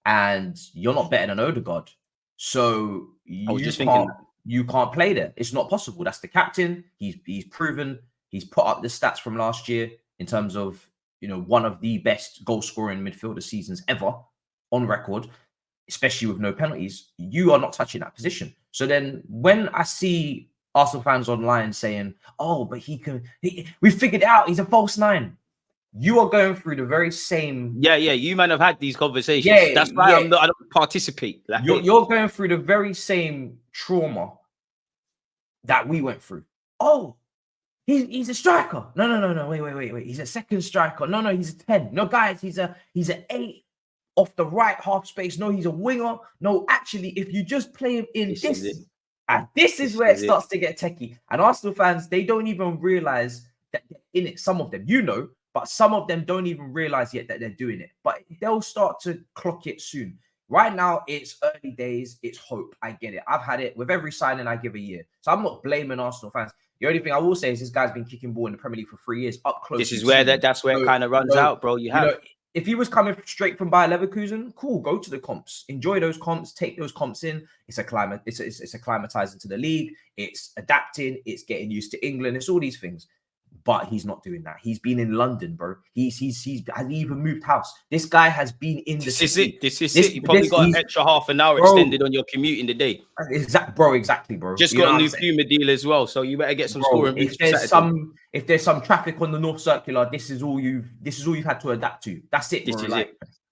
And you're not better than Odegaard. So you can't play there. It's not possible. That's the captain. He's proven. He's put up the stats from last year in terms of, you know, one of the best goal scoring midfielder seasons ever on record, especially with no penalties. You are not touching that position. So then when I see Arsenal fans online saying, oh, but we figured it out. He's a false 9. You are going through the very same. Yeah. You might have had these conversations. That's why I don't participate. Like, you're going through the very same trauma that we went through. Oh, he's a striker. No. Wait. He's a second striker. No, he's a 10. No, guys, he's an 8 off the right half space. No, he's a winger. No, actually, if you just play him in this is where it starts to get techie. And Arsenal fans, they don't even realize that they're in it. Some of them, but some of them don't even realize yet that they're doing it. But they'll start to clock it soon. Right now, it's early days. It's hope. I get it. I've had it with every signing I give a year. So I'm not blaming Arsenal fans. The only thing I will say is this guy's been kicking ball in the Premier League for 3 years, up close. This is where that's where it kind of runs out, bro. You know, if he was coming straight from Bayer Leverkusen, cool. Go to the comps, enjoy those comps, take those comps in. It's acclimatizing to the league. It's adapting. It's getting used to England. It's all these things. But he's not doing that. He's been in London, bro. He's hasn't even moved house. This guy has been in the city. This is it. You probably got an extra half an hour extended on your commute in the day. Exactly, bro. Just got a new Puma deal as well, so you better get some scoring. If there's some traffic on the North Circular, this is all you've had to adapt to. That's it, bro.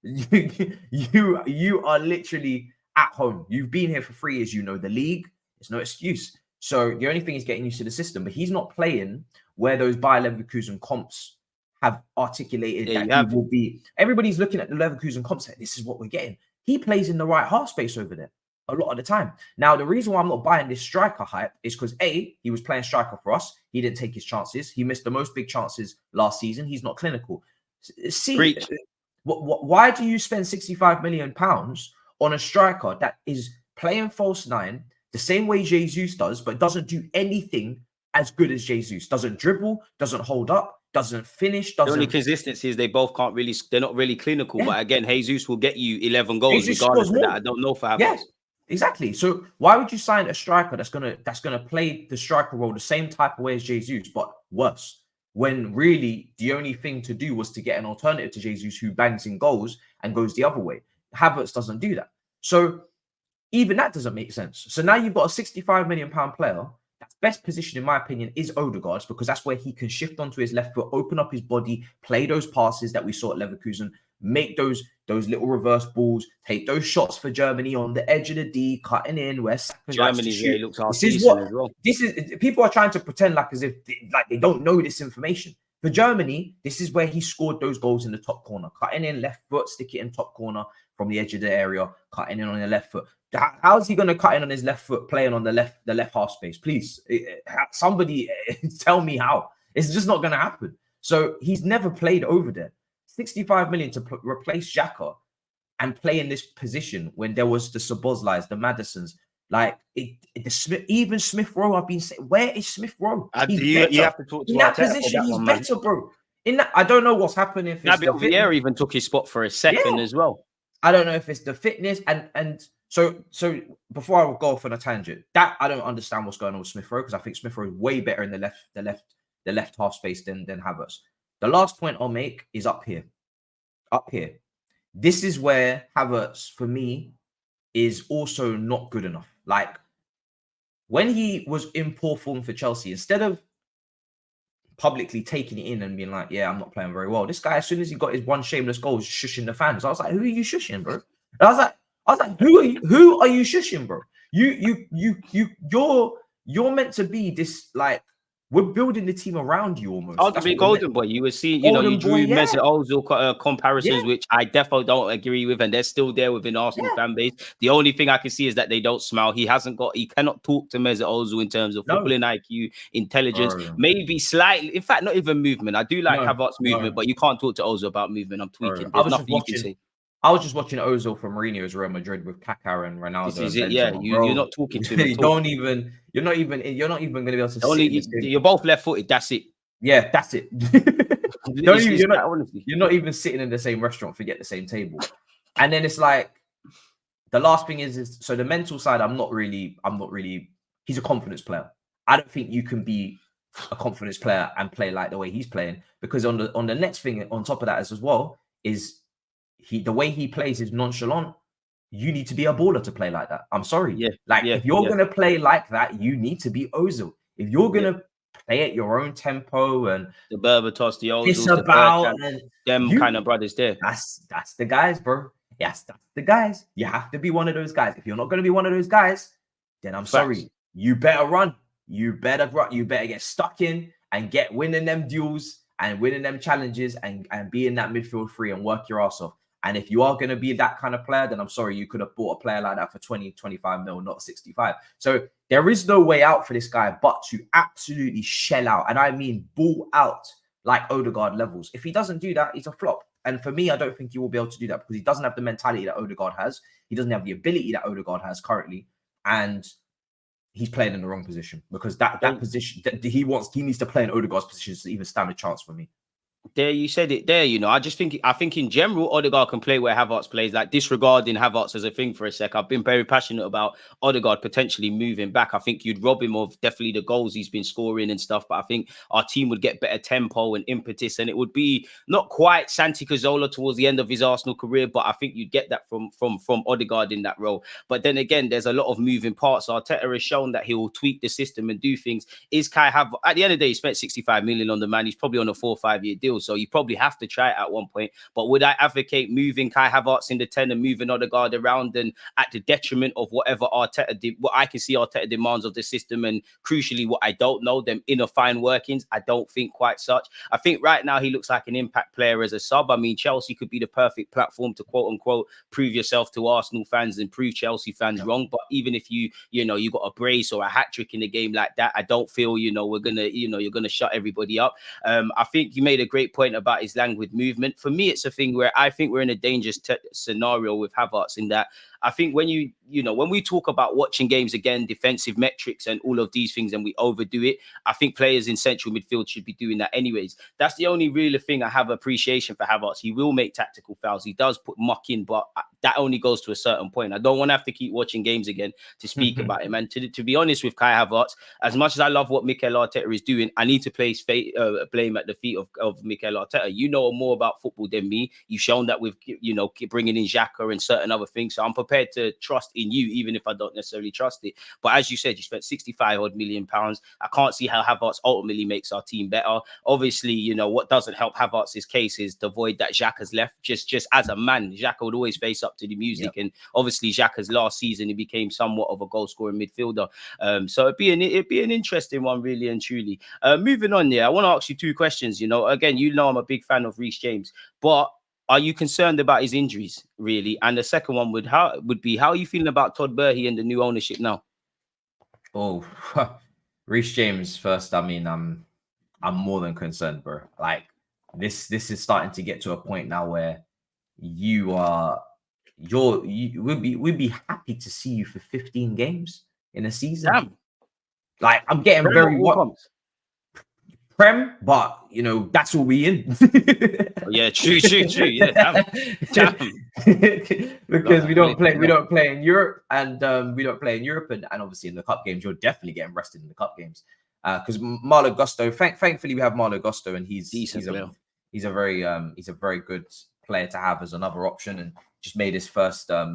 This is it. You are literally at home. You've been here for 3 years. You know the league. There's no excuse. So the only thing is getting used to the system, but he's not playing where those Bayer Leverkusen comps have articulated that he will be. Everybody's looking at the Leverkusen comps like, this is what we're getting. He plays in the right half space over there a lot of the time. Now, the reason why I'm not buying this striker hype is because A, he was playing striker for us. He didn't take his chances. He missed the most big chances last season. He's not clinical. C, why do you spend £65 million on a striker that is playing false nine the same way Jesus does, but doesn't do anything as good as Jesus? Doesn't dribble, doesn't hold up, doesn't finish. The only consistency is they both can't really, they're not really clinical. Yeah. But again, Jesus will get you 11 goals regardless of that. I don't know for Havertz. Yeah, exactly. So why would you sign a striker that's gonna play the striker role the same type of way as Jesus, but worse? When really the only thing to do was to get an alternative to Jesus who bangs in goals and goes the other way. Havertz doesn't do that. So even that doesn't make sense. So now you've got a £65 million player. That's best position, in my opinion, is Odegaard's, because that's where he can shift onto his left foot, open up his body, play those passes that we saw at Leverkusen, make those little reverse balls, take those shots for Germany on the edge of the D, cutting in where Germany really looks this is what as well. This is people are trying to pretend like as if they don't know this information. For Germany, this is where he scored those goals in the top corner, cutting in left foot, stick it in top corner from the edge of the area, cutting in on the left foot. How is he going to cut in on his left foot, playing on the left half space? Please, somebody tell me how. It's just not going to happen. So he's never played over there. 65 million to replace Xhaka and play in this position when there was the Szoboszlais, the Madisons, like even Smith Rowe. I've been saying, where is Smith Rowe? You have to talk to in that position. He's better, bro. In that, I don't know what's happening. If Nabil Vieira even took his spot for a second as well. I don't know if it's the fitness and. So before I go off on a tangent, that I don't understand what's going on with Smith Rowe, because I think Smith Rowe is way better in the left half space than Havertz. The last point I'll make is up here. This is where Havertz, for me, is also not good enough. Like when he was in poor form for Chelsea, instead of publicly taking it in and being like, "Yeah, I'm not playing very well," this guy, as soon as he got his one shameless goal, was shushing the fans. I was like, "Who are you shushing, bro?" And I was like, who are you shushing, bro? You're meant to be this, like, we're building the team around you almost. Arguably Golden Boy. You were seeing, you drew Mesut Ozil comparisons, which I definitely don't agree with, and they're still there within Arsenal fan base. The only thing I can see is that they don't smile. He cannot talk to Mesut Ozil in terms of footballing IQ, intelligence, maybe slightly, in fact, not even movement. I do like Havertz movement, but you can't talk to Ozil about movement. I'm tweaking. There's nothing you can say. I was just watching Ozil from Mourinho's Real Madrid with Kaká and Ronaldo. This is it, yeah. You're not talking to him. You're not even going to be able to. You're both left-footed. That's it. Yeah, that's it. You're not even sitting in the same restaurant, forget the same table. And then it's like the last thing is so the mental side. I'm not really. He's a confidence player. I don't think you can be a confidence player and play like the way he's playing, because on the next thing on top of that as well is. The way he plays is nonchalant. You need to be a baller to play like that. I'm sorry. If you're going to play like that, you need to be Ozil. If you're going to play at your own tempo and the Berbatov, the Ozil, them kind of brothers there. That's the guys, bro. Yes, that's the guys. You have to be one of those guys. If you're not going to be one of those guys, then I'm sorry. You better run. You better get stuck in and get winning them duels and winning them challenges and be in that midfield free and work your ass off. And if you are going to be that kind of player, then I'm sorry, you could have bought a player like that for 20, 25 mil, not 65. So there is no way out for this guy but to absolutely shell out. And I mean ball out like Odegaard levels. If he doesn't do that, he's a flop. And for me, I don't think he will be able to do that because he doesn't have the mentality that Odegaard has. He doesn't have the ability that Odegaard has currently. And he's playing in the wrong position because that position that he needs to play in Odegaard's position to even stand a chance for me. There, you said it there, I think in general, Odegaard can play where Havertz plays, like disregarding Havertz as a thing for a sec. I've been very passionate about Odegaard potentially moving back. I think you'd rob him of definitely the goals he's been scoring and stuff, but I think our team would get better tempo and impetus, and it would be not quite Santi Cazorla towards the end of his Arsenal career, but I think you'd get that from Odegaard in that role. But then again, there's a lot of moving parts. Arteta has shown that he will tweak the system and do things. Is Kai Havertz, at the end of the day, he spent 65 million on the man. He's probably on a 4 or 5 year deal. So you probably have to try it at one point. But would I advocate moving Kai Havertz in the 10 and moving Odegaard around and at the detriment of whatever Arteta did, what I can see Arteta demands of the system, and crucially what I don't know, them inner fine workings, I don't think quite such. I think right now he looks like an impact player as a sub. I mean, Chelsea could be the perfect platform to quote unquote prove yourself to Arsenal fans and prove Chelsea fans wrong. But even if you got a brace or a hat trick in a game like that, I don't feel you're gonna shut everybody up. I think you made a great point about his languid movement. For me, it's a thing where I think we're in a dangerous scenario with Havertz in that I think when when we talk about watching games again, defensive metrics and all of these things, and we overdo it, I think players in central midfield should be doing that anyways. That's the only real thing I have appreciation for Havertz. He will make tactical fouls. He does put muck in, but that only goes to a certain point. I don't want to have to keep watching games again to speak about him. And to be honest with Kai Havertz, as much as I love what Mikel Arteta is doing, I need to place blame at the feet of Mikel Arteta. You know more about football than me. You've shown that with bringing in Xhaka and certain other things. So I'm prepared to trust in you, even if I don't necessarily trust it. But as you said, you spent 65 odd million pounds. I can't see how Havertz ultimately makes our team better. Obviously, what doesn't help Havertz's case is the void that Xhaka's left. Just as a man, Xhaka would always face up to the music. Yep. And obviously, Xhaka's last season, he became somewhat of a goal scoring midfielder. So it'd be an interesting one, really and truly. Moving on, I want to ask you two questions. Again, I'm a big fan of Reece James, but are you concerned about his injuries, really? And the second one would be how are you feeling about Todd Burley and the new ownership now? Oh, Reece James first. I mean, I'm more than concerned, bro. Like this is starting to get to a point now where we'd be happy to see you for 15 games in a season. Damn. Like I'm getting Prem, but that's all we in. Yeah, true. Yeah, damn. Because we don't play in Europe, and and obviously in the cup games, you're definitely getting rested in the cup games. Because Malo Gusto, thankfully we have Malo Gusto, and he's a very good player to have as another option, and just made his first cap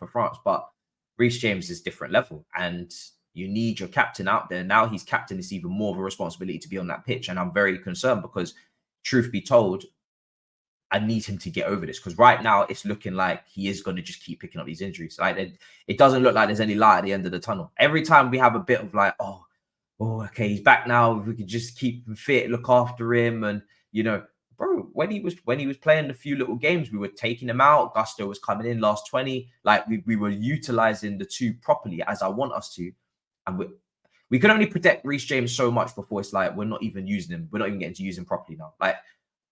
for France. But Reece James is different level, and you need your captain out there. Now he's captain, it's even more of a responsibility to be on that pitch. And I'm very concerned because, truth be told, I need him to get over this. Because right now it's looking like he is going to just keep picking up these injuries. Like it doesn't look like there's any light at the end of the tunnel. Every time we have a bit of like, oh, okay, he's back now. We could just keep him fit, look after him. And, bro, when he was playing a few little games, we were taking him out. Gusto was coming in last 20. Like we were utilizing the two properly as I want us to. And we can only protect Reece James so much before it's like we're not even using him. We're not even getting to use him properly now. Like,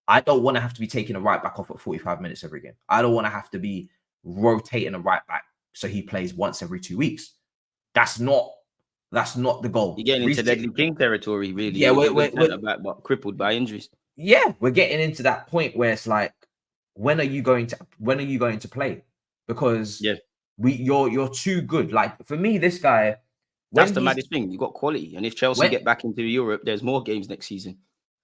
I don't want to have to be taking a right back off at 45 minutes every game. I don't want to have to be rotating a right back so he plays once every 2 weeks. That's not the goal. You're getting into Ledley King territory, really. Yeah, we're crippled by injuries. Yeah, we're getting into that point where it's like, when are you going to play? Because you're too good. Like for me, this guy. That's the maddest thing. You got quality, and if Chelsea get back into Europe, there's more games next season.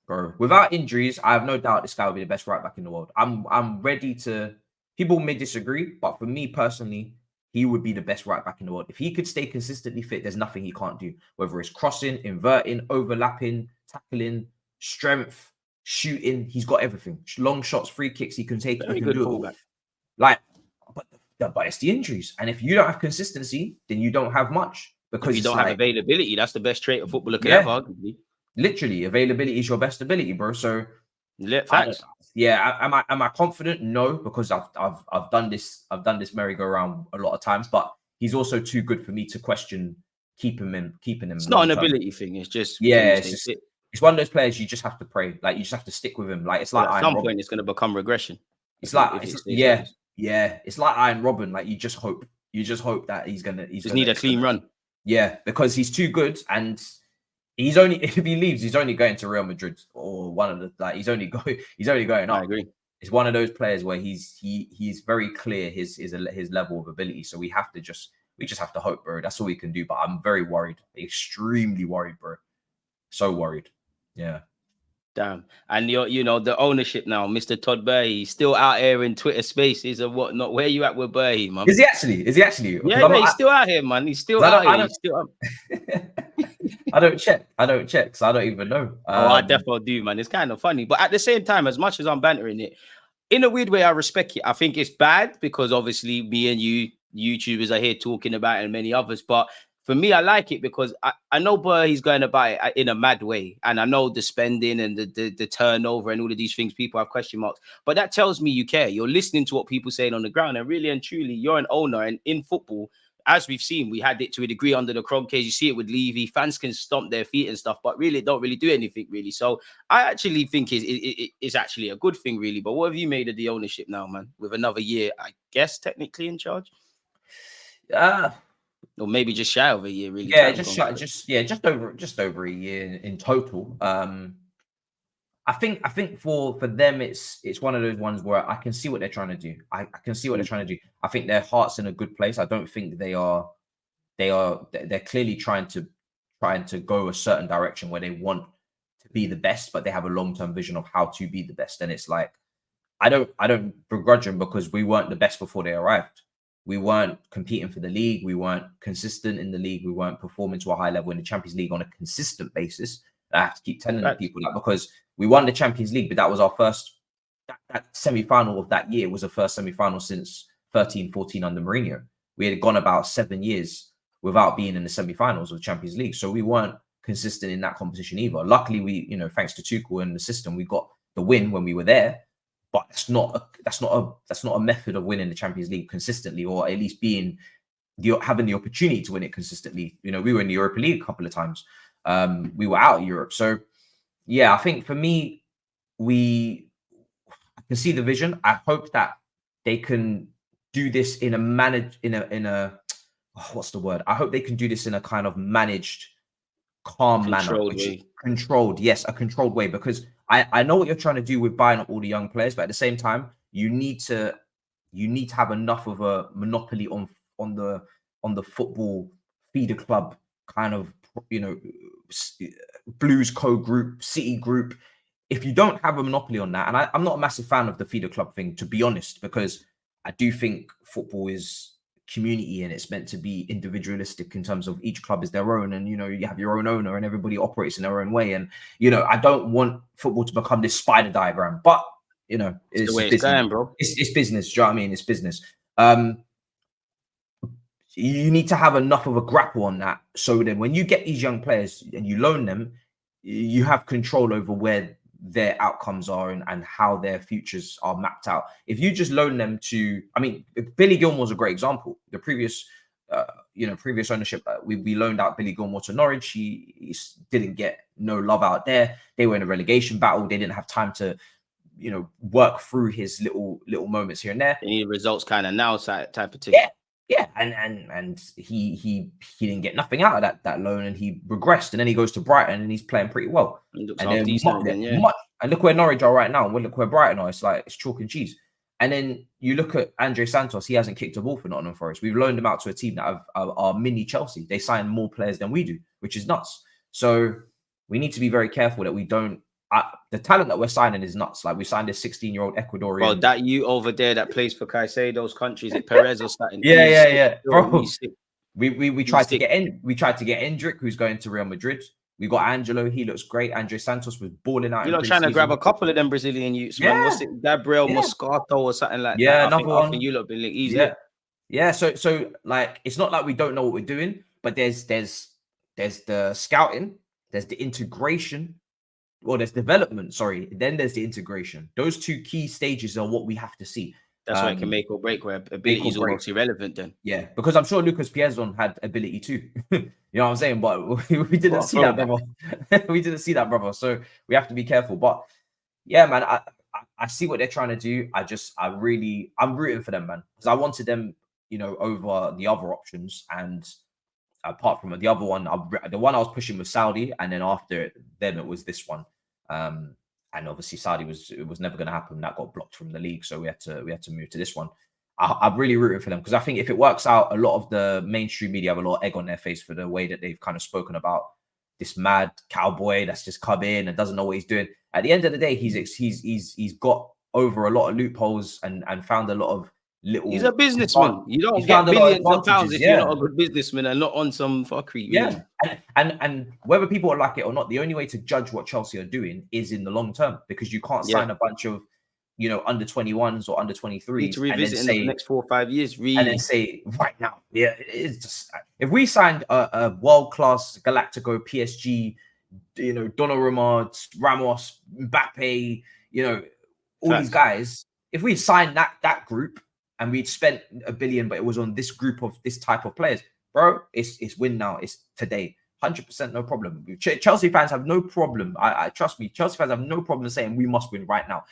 Bro, without injuries, I have no doubt this guy will be the best right back in the world. I'm ready to. People may disagree, but for me personally, he would be the best right back in the world. If he could stay consistently fit, there's nothing he can't do. Whether it's crossing, inverting, overlapping, tackling, strength, shooting, he's got everything. Long shots, free kicks, he can take. Very good fullback. Like, but it's the injuries, and if you don't have consistency, then you don't have much. Because if you don't have availability, that's the best trait a footballer can have, arguably. Literally, availability is your best ability, bro. So, facts. Am I confident? No, because I've done this merry-go-round a lot of times. But he's also too good for me to question keeping him. It's not an ability thing. It's just it's one of those players you just have to pray. Like you just have to stick with him. Like it's like at Iron some Robin. point, it's going to become regression. It's if like it it's, stays like yeah, this. yeah. It's like Iron Robin. Like you just hope that he's gonna Need a clean run. Yeah, because he's too good, and he's only if he leaves, he's only going to Real Madrid or one of the like he's only going up. I agree. It's one of those players where he's very clear his level of ability. So we just have to hope, bro. That's all we can do. But I'm very worried, extremely worried, bro. So worried. Yeah. Damn. And the ownership now, Mr. Todd Burry, still out here in Twitter spaces and whatnot. Where you at with Burry, man? Is he actually? Yeah, he's still out here, man. He's still out here. He's still up. I don't check, because I don't even know. I definitely do, man. It's kind of funny. But at the same time, as much as I'm bantering it, in a weird way, I respect it. I think it's bad because obviously me and you, YouTubers, are here talking about it and many others. But for me, I like it because I know he's going about it in a mad way. And I know the spending and the turnover and all of these things, people have question marks. But that tells me you care. You're listening to what people saying on the ground. And really and truly, you're an owner. And in football, as we've seen, we had it to a degree under the Kroenkes. You see it with Levy. Fans can stomp their feet and stuff, but really don't really do anything, really. So I actually think it's actually a good thing, really. But what have you made of the ownership now, man? With another year, I guess, technically in charge? Or maybe just shy of a year, really. Yeah, just over a year in total. I think for them it's one of those ones where I can see what they're trying to do. I can see what they're trying to do. I think their heart's in a good place. I don't think they're clearly trying to go a certain direction where they want to be the best, but they have a long-term vision of how to be the best. And it's like I don't begrudge them because we weren't the best before they arrived. We weren't competing for the league. We weren't consistent in the league. We weren't performing to a high level in the Champions League on a consistent basis. I have to keep telling people that because we won the Champions League, but that was our first, that semi-final of that year was the first semi-final since 13-14 under Mourinho. We had gone about 7 years without being in the semi-finals of the Champions League. So we weren't consistent in that competition either. Luckily, we, thanks to Tuchel and the system, we got the win when we were there. But that's not a method of winning the Champions League consistently, or at least having the opportunity to win it consistently. We were in the Europa League a couple of times. We were out of Europe. So yeah, I think for me, I can see the vision. I hope that they can do this in a what's the word? I hope they can do this in a kind of managed, calm manner. Controlled, yes, a controlled way, because I know what you're trying to do with buying up all the young players, but at the same time, you need to have enough of a monopoly on the football feeder club kind of Blues co-group, City group. If you don't have a monopoly on that, and I'm not a massive fan of the feeder club thing, to be honest, because I do think football is community and it's meant to be individualistic in terms of each club is their own, and you have your own owner and everybody operates in their own way, and I don't want football to become this spider diagram, but it's the way it's going, bro. It's business. Do you know what I mean? It's business. You need to have enough of a grapple on that, so then when you get these young players and you loan them, you have control over where their outcomes are and how their futures are mapped out. If you just loan them to, Billy Gilmore's a great example. The previous ownership, we loaned out Billy Gilmore to Norwich. He didn't get no love out there. They were in a relegation battle. They didn't have time to, work through his little moments here and there. They need results kind of now type of thing. Yeah, and he didn't get nothing out of that loan, and he regressed, and then he goes to Brighton and he's playing pretty well. And look where Norwich are right now. Well, look where Brighton are. It's chalk and cheese. And then you look at Andre Santos. He hasn't kicked a ball for Nottingham Forest. We've loaned him out to a team that are mini Chelsea. They sign more players than we do, which is nuts. So we need to be very careful that we don't. The talent that we're signing is nuts. Like we signed a 16-year-old Ecuadorian. Well, that you over there that plays for Caicedo's countries, at Perez or something. Yeah. Bro, we tried to get in. We tried to get Endrick, who's going to Real Madrid. We got Angelo. He looks great. Andre Santos was balling out. You're not trying to grab a couple of them Brazilian youths, man. What's it, Gabriel Moscato or something like that? Yeah, another one. I think you look easy. Yeah. So like, it's not like we don't know what we're doing, but there's the scouting, there's the integration. Well, there's development, then there's the integration. Those two key stages are what we have to see. That's why it can make or break, where ability is almost irrelevant then. Yeah, because I'm sure Lucas Piazon had ability too. You know what I'm saying? But we didn't see that, brother. We didn't see that, brother. So we have to be careful. But yeah, man, I see what they're trying to do. I'm rooting for them, man, because I wanted them, you know, over the other options. And apart from the other one, the one I was pushing was Saudi, and then after them it was this one. And obviously Saudi was never going to happen. That got blocked from the league, so we had to move to this one. I'm really rooting for them because I think if it works out, a lot of the mainstream media have a lot of egg on their face for the way that they've kind of spoken about this mad cowboy that's just come in and doesn't know what he's doing. At the end of the day, he's got over a lot of loopholes and found a lot of little. He's a businessman. You don't get billions of pounds if you're not a good businessman and not on some fuckery. Yeah, and whether people like it or not, the only way to judge what Chelsea are doing is in the long term, because you can't sign a bunch of, you know, under 21s or under 23s to revisit in the next 4 or 5 years, really, and then say right now, it's just, if we signed a world-class Galactico PSG, you know, Donnarumma, Ramos, Mbappe, you know, all these guys, if we signed that group and we'd spent $1 billion, but it was on this group of this type of players, bro, it's win now. It's today. 100% no problem. Chelsea fans have no problem. I trust me. Chelsea fans have no problem saying we must win right now.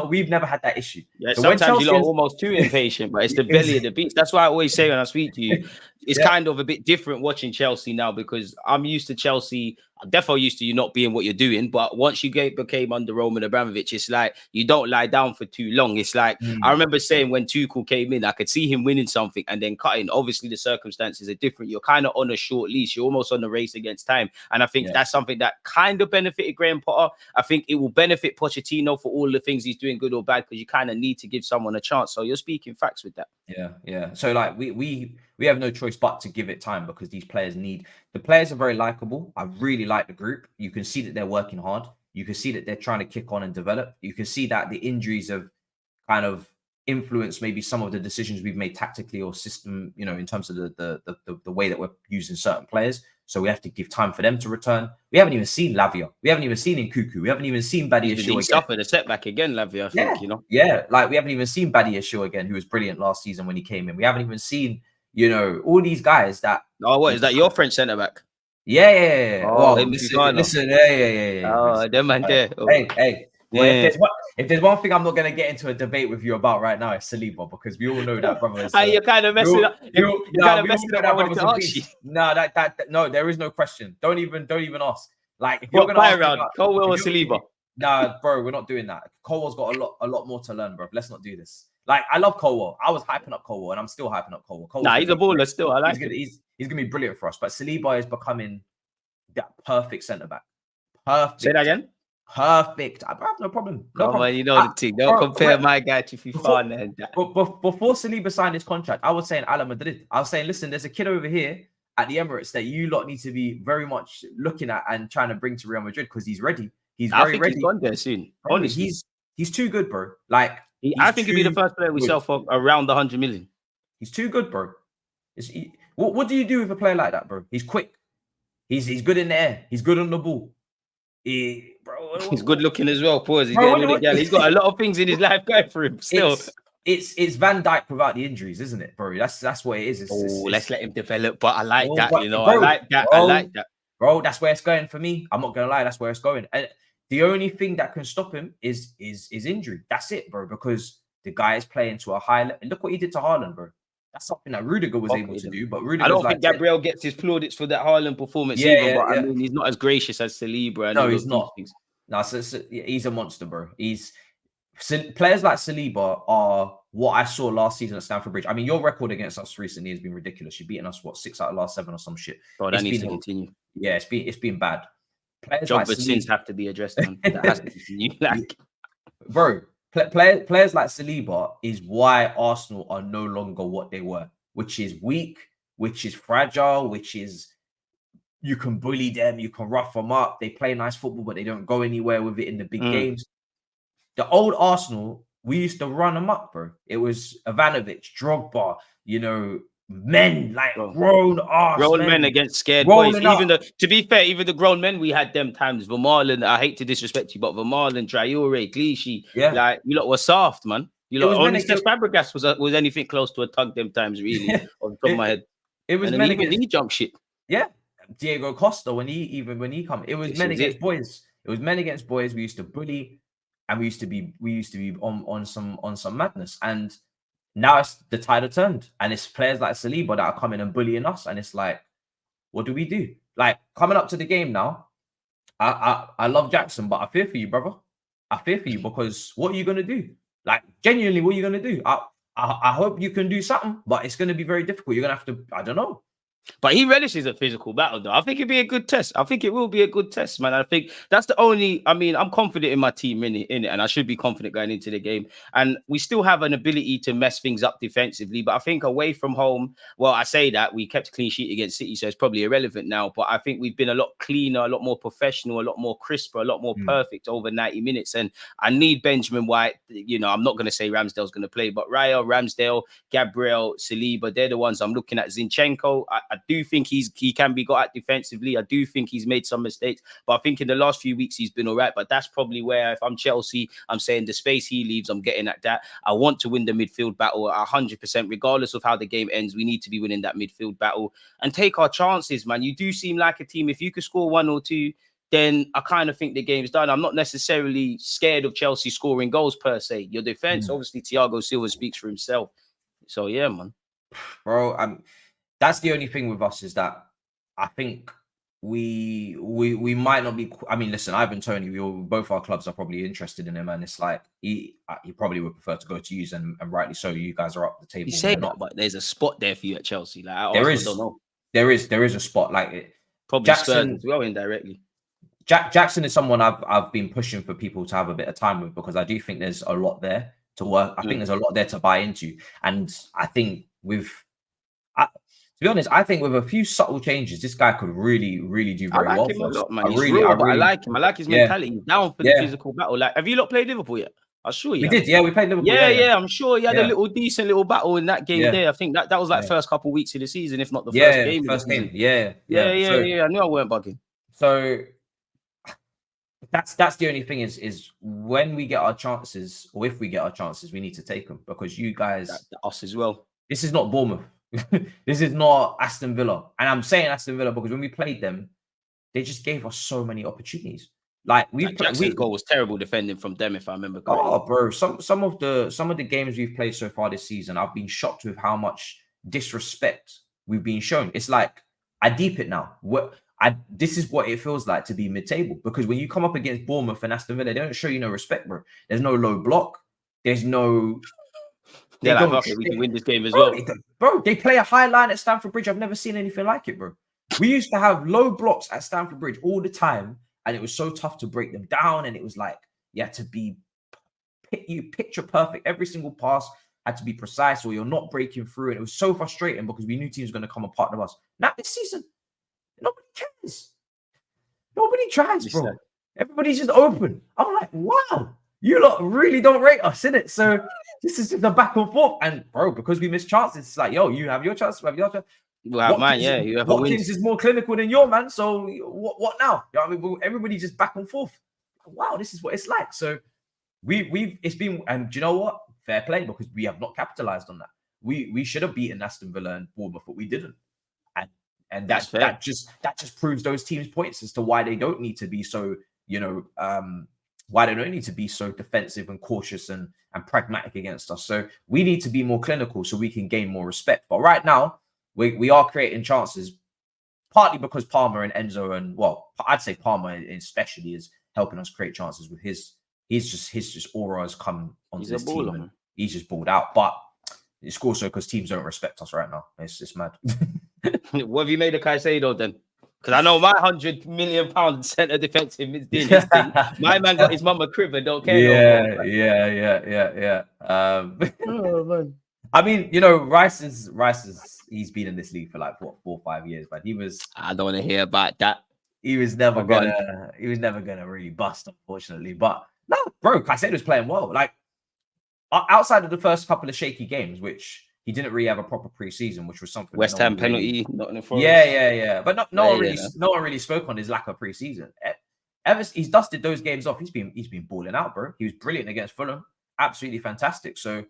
We've never had that issue. Yeah, so sometimes you're almost too impatient, but it's the belly of the beast. That's why I always say when I speak to you, it's kind of a bit different watching Chelsea now, because I'm used to Chelsea. I'm definitely used to you not being what you're doing, but once you became under Roman Abramovich, it's like you don't lie down for too long. It's like I remember saying when Tuchel came in, I could see him winning something and then cutting. Obviously, the circumstances are different. You're kind of on a short leash. You're almost on the race against time, and I think that's something that kind of benefited Graham Potter. I think it will benefit Pochettino for all the things he's doing, good or bad, because you kind of need to give someone a chance. So you're speaking facts with that. Yeah. So like we have no choice but to give it time, because these players the players are very likable. I really like the group. You can see that they're working hard. You can see that they're trying to kick on and develop. You can see that the injuries have kind of influenced maybe some of the decisions we've made tactically or system, you know, in terms of the way that we're using certain players. So we have to give time for them to return. We haven't even seen Lavia. We haven't even seen Nkuku. We haven't even seen Badiashile. He suffered a setback again, Lavia, I think, you know. Yeah, like we haven't even seen Badiashile again, who was brilliant last season when he came in. We haven't even seen, you know, all these guys that... Oh, what, is that your French centre-back? Yeah. Oh, listen, yeah. Oh, them man there. Oh. Hey. Well, if there's one thing I'm not going to get into a debate with you about right now, it's Saliba, because we all know that, brother. You're kind of messing up. You're kind of messing up. I wanted to ask you. No, there is no question. Don't even ask. Like, if you're going to ask about Colwill or Saliba, nah, bro, we're not doing that. Colwill's got a lot more to learn, bro. Let's not do this. Like, I love Colwill. I was hyping up Colwill, and I'm still hyping up Colwill. Nah, he's a baller still. I like him. He's going to be brilliant for us. But Saliba is becoming that perfect centre back. Perfect. Say that again. Perfect. I have no problem. Man, you know the thing. Don't compare my guy to FIFA. Before Saliba signed his contract, I was saying Ala Madrid. I was saying, listen, there's a kid over here at the Emirates that you lot need to be very much looking at and trying to bring to Real Madrid, because he's ready. He's very ready. He's gone there soon. Bro, honestly, he's too good, bro. Like, I think he'll be the first player we sell for around 100 million. He's too good, bro. What do you do with a player like that, bro? He's quick. He's good in the air. He's good on the ball. He's good looking as well. Pause. He's got a lot of things in his life going for him still. It's Van Dijk without the injuries, isn't it, bro? That's what it is. Let's let him develop. But I like that, you know. Bro, I like that. Bro, that's where it's going for me. I'm not gonna lie, that's where it's going. And the only thing that can stop him is injury. That's it, bro. Because the guy is playing to a high level. Look what he did to Haaland, bro. That's something that Rudiger was able to do, but Rudiger. I don't think Gabriel gets his plaudits for that Haaland performance either. But I mean, he's not as gracious as Saliba. No, he's not. No, he's a monster, bro. Players like Saliba are what I saw last season at Stamford Bridge. I mean, your record against us recently has been ridiculous. You've beaten us 6 out of the last 7 or some shit. Bro, that needs to continue. Yeah, it's been bad. Players like sins have to be addressed. That has to continue. Bro. Players like Saliba is why Arsenal are no longer what they were, which is weak, which is fragile, which is you can bully them, you can rough them up. They play nice football, but they don't go anywhere with it in the big games. The old Arsenal, we used to run them up, bro. It was Ivanovic, Drogba, you know, men like grown men against scared boys. To be fair, even the grown men we had them times. Vermaelen, I hate to disrespect you, but Vermaelen, Traore, Clichy, like you lot were soft, man. You It was know, only meant Cesc against, Fabregas was anything close to a tug them times, really, off the top of my head. it was And then meant even against, he jumped shit. yeah, Diego Costa when he come. It was This men was against it. boys. It was men against boys. We used to bully, and we used to be on some madness. And now it's the tide have turned, and it's players like Saliba that are coming and bullying us. And it's like, what do we do? Like coming up to the game now, I love Jackson, but I fear for you, brother. I fear for you because what are you gonna do? Like genuinely, what are you gonna do? I hope you can do something, but it's gonna be very difficult. You're gonna have to, I don't know. But he relishes a physical battle, though. I think it'd be a good test. I think it will be a good test, man. I think that's the only. I mean, I'm confident in my team in it, and I should be confident going into the game. And we still have an ability to mess things up defensively. But I think away from home, well, I say that we kept a clean sheet against City, so it's probably irrelevant now. But I think we've been a lot cleaner, a lot more professional, a lot more crisper, a lot more perfect over 90 minutes. And I need Benjamin White. You know, I'm not going to say Ramsdale's going to play, but Raya, Ramsdale, Gabriel, Saliba, they're the ones I'm looking at. Zinchenko, I do think he can be got at defensively. I do think he's made some mistakes, but I think in the last few weeks he's been all right. But that's probably where, if I'm Chelsea, I'm saying the space he leaves, I'm getting at that. I want to win the midfield battle 100%, regardless of how the game ends. We need to be winning that midfield battle and take our chances, man. You do seem like a team. If you could score 1 or 2, then I kind of think the game's done. I'm not necessarily scared of Chelsea scoring goals per se. Your defense, obviously, Thiago Silva speaks for himself. So yeah, man. Bro, that's the only thing with us is that I think we might not be. I mean, listen, Ivan Toney, both our clubs are probably interested in him, and it's like he probably would prefer to go to use, and rightly so. You guys are up the table. You say that, but there's a spot there for you at Chelsea. Like There Arsenal don't know. there is a spot like it. Probably Jackson Spurs as well indirectly. Jackson is someone I've been pushing for people to have a bit of time with because I do think there's a lot there to work. I think there's a lot there to buy into, and I think to be honest, I think with a few subtle changes, this guy could really, really do very well. I like him a lot, man. I He's really, real, but I like him. I like his mentality. He's down for the physical battle. Like, have you not played Liverpool yet? I'm sure you We did, yeah. We played Liverpool. Yeah. I'm sure he had a little decent little battle in that game there. I think that was like first couple of weeks of the season, if not the first game. First game. Yeah. I knew I weren't bugging. So that's the only thing is when we get our chances, or if we get our chances, we need to take them because you guys, us as well. This is not Bournemouth. This is not Aston Villa. And I'm saying Aston Villa because when we played them, they just gave us so many opportunities. Like Jackson's goal was terrible defending from them, if I remember correctly. Oh, bro, some of the games we've played so far this season, I've been shocked with how much disrespect we've been shown. It's like I deep it now. This is what it feels like to be mid-table because when you come up against Bournemouth and Aston Villa, they don't show you no respect, bro. There's no low block. There's no. We can win this game as well. Bro, they play a high line at Stamford Bridge. I've never seen anything like it, bro. We used to have low blocks at Stamford Bridge all the time, and it was so tough to break them down. And it was like you had to be picture perfect. Every single pass had to be precise, or you're not breaking through. And it was so frustrating because we knew teams were going to come and partner us. Now this season, nobody cares. Nobody tries, bro. Everybody's just open. I'm like, wow, you lot really don't rate us, innit? So this is just a back and forth. And bro, because we miss chances, it's like, yo, you have your chance, we have your chance. We'll have mine, yeah. Watkins is more clinical than your man. So what now? You know what I mean? Everybody just back and forth. Wow, this is what it's like. So it's been, and do you know what? Fair play, because we have not capitalized on that. We should have beaten Aston Villa and Bournemouth, but we didn't. And that just proves those teams' points as to why they don't need to be so, why they don't need to be so defensive and cautious and pragmatic against us. So we need to be more clinical so we can gain more respect. But right now, we are creating chances, partly because Palmer and Enzo I'd say Palmer especially is helping us create chances with his aura has come onto this team and he's just balled out. But it's also because teams don't respect us right now. It's just mad. What have you made of Caicedo then? Because I know my £100 million centre defensive is doing his thing. My man got his mum a crib and don't care. Yeah. Oh, man. I mean, Rice is he's been in this league for like 4 or 5 years, but I don't want to hear about that. He was never gonna really bust, unfortunately. But no, bro, Caicedo's playing well. Like outside of the first couple of shaky games, which he didn't really have a proper preseason, which was something. West Ham penalty, not in the front. Yeah. But no one really spoke on his lack of preseason. He's dusted those games off. He's been balling out, bro. He was brilliant against Fulham, absolutely fantastic. So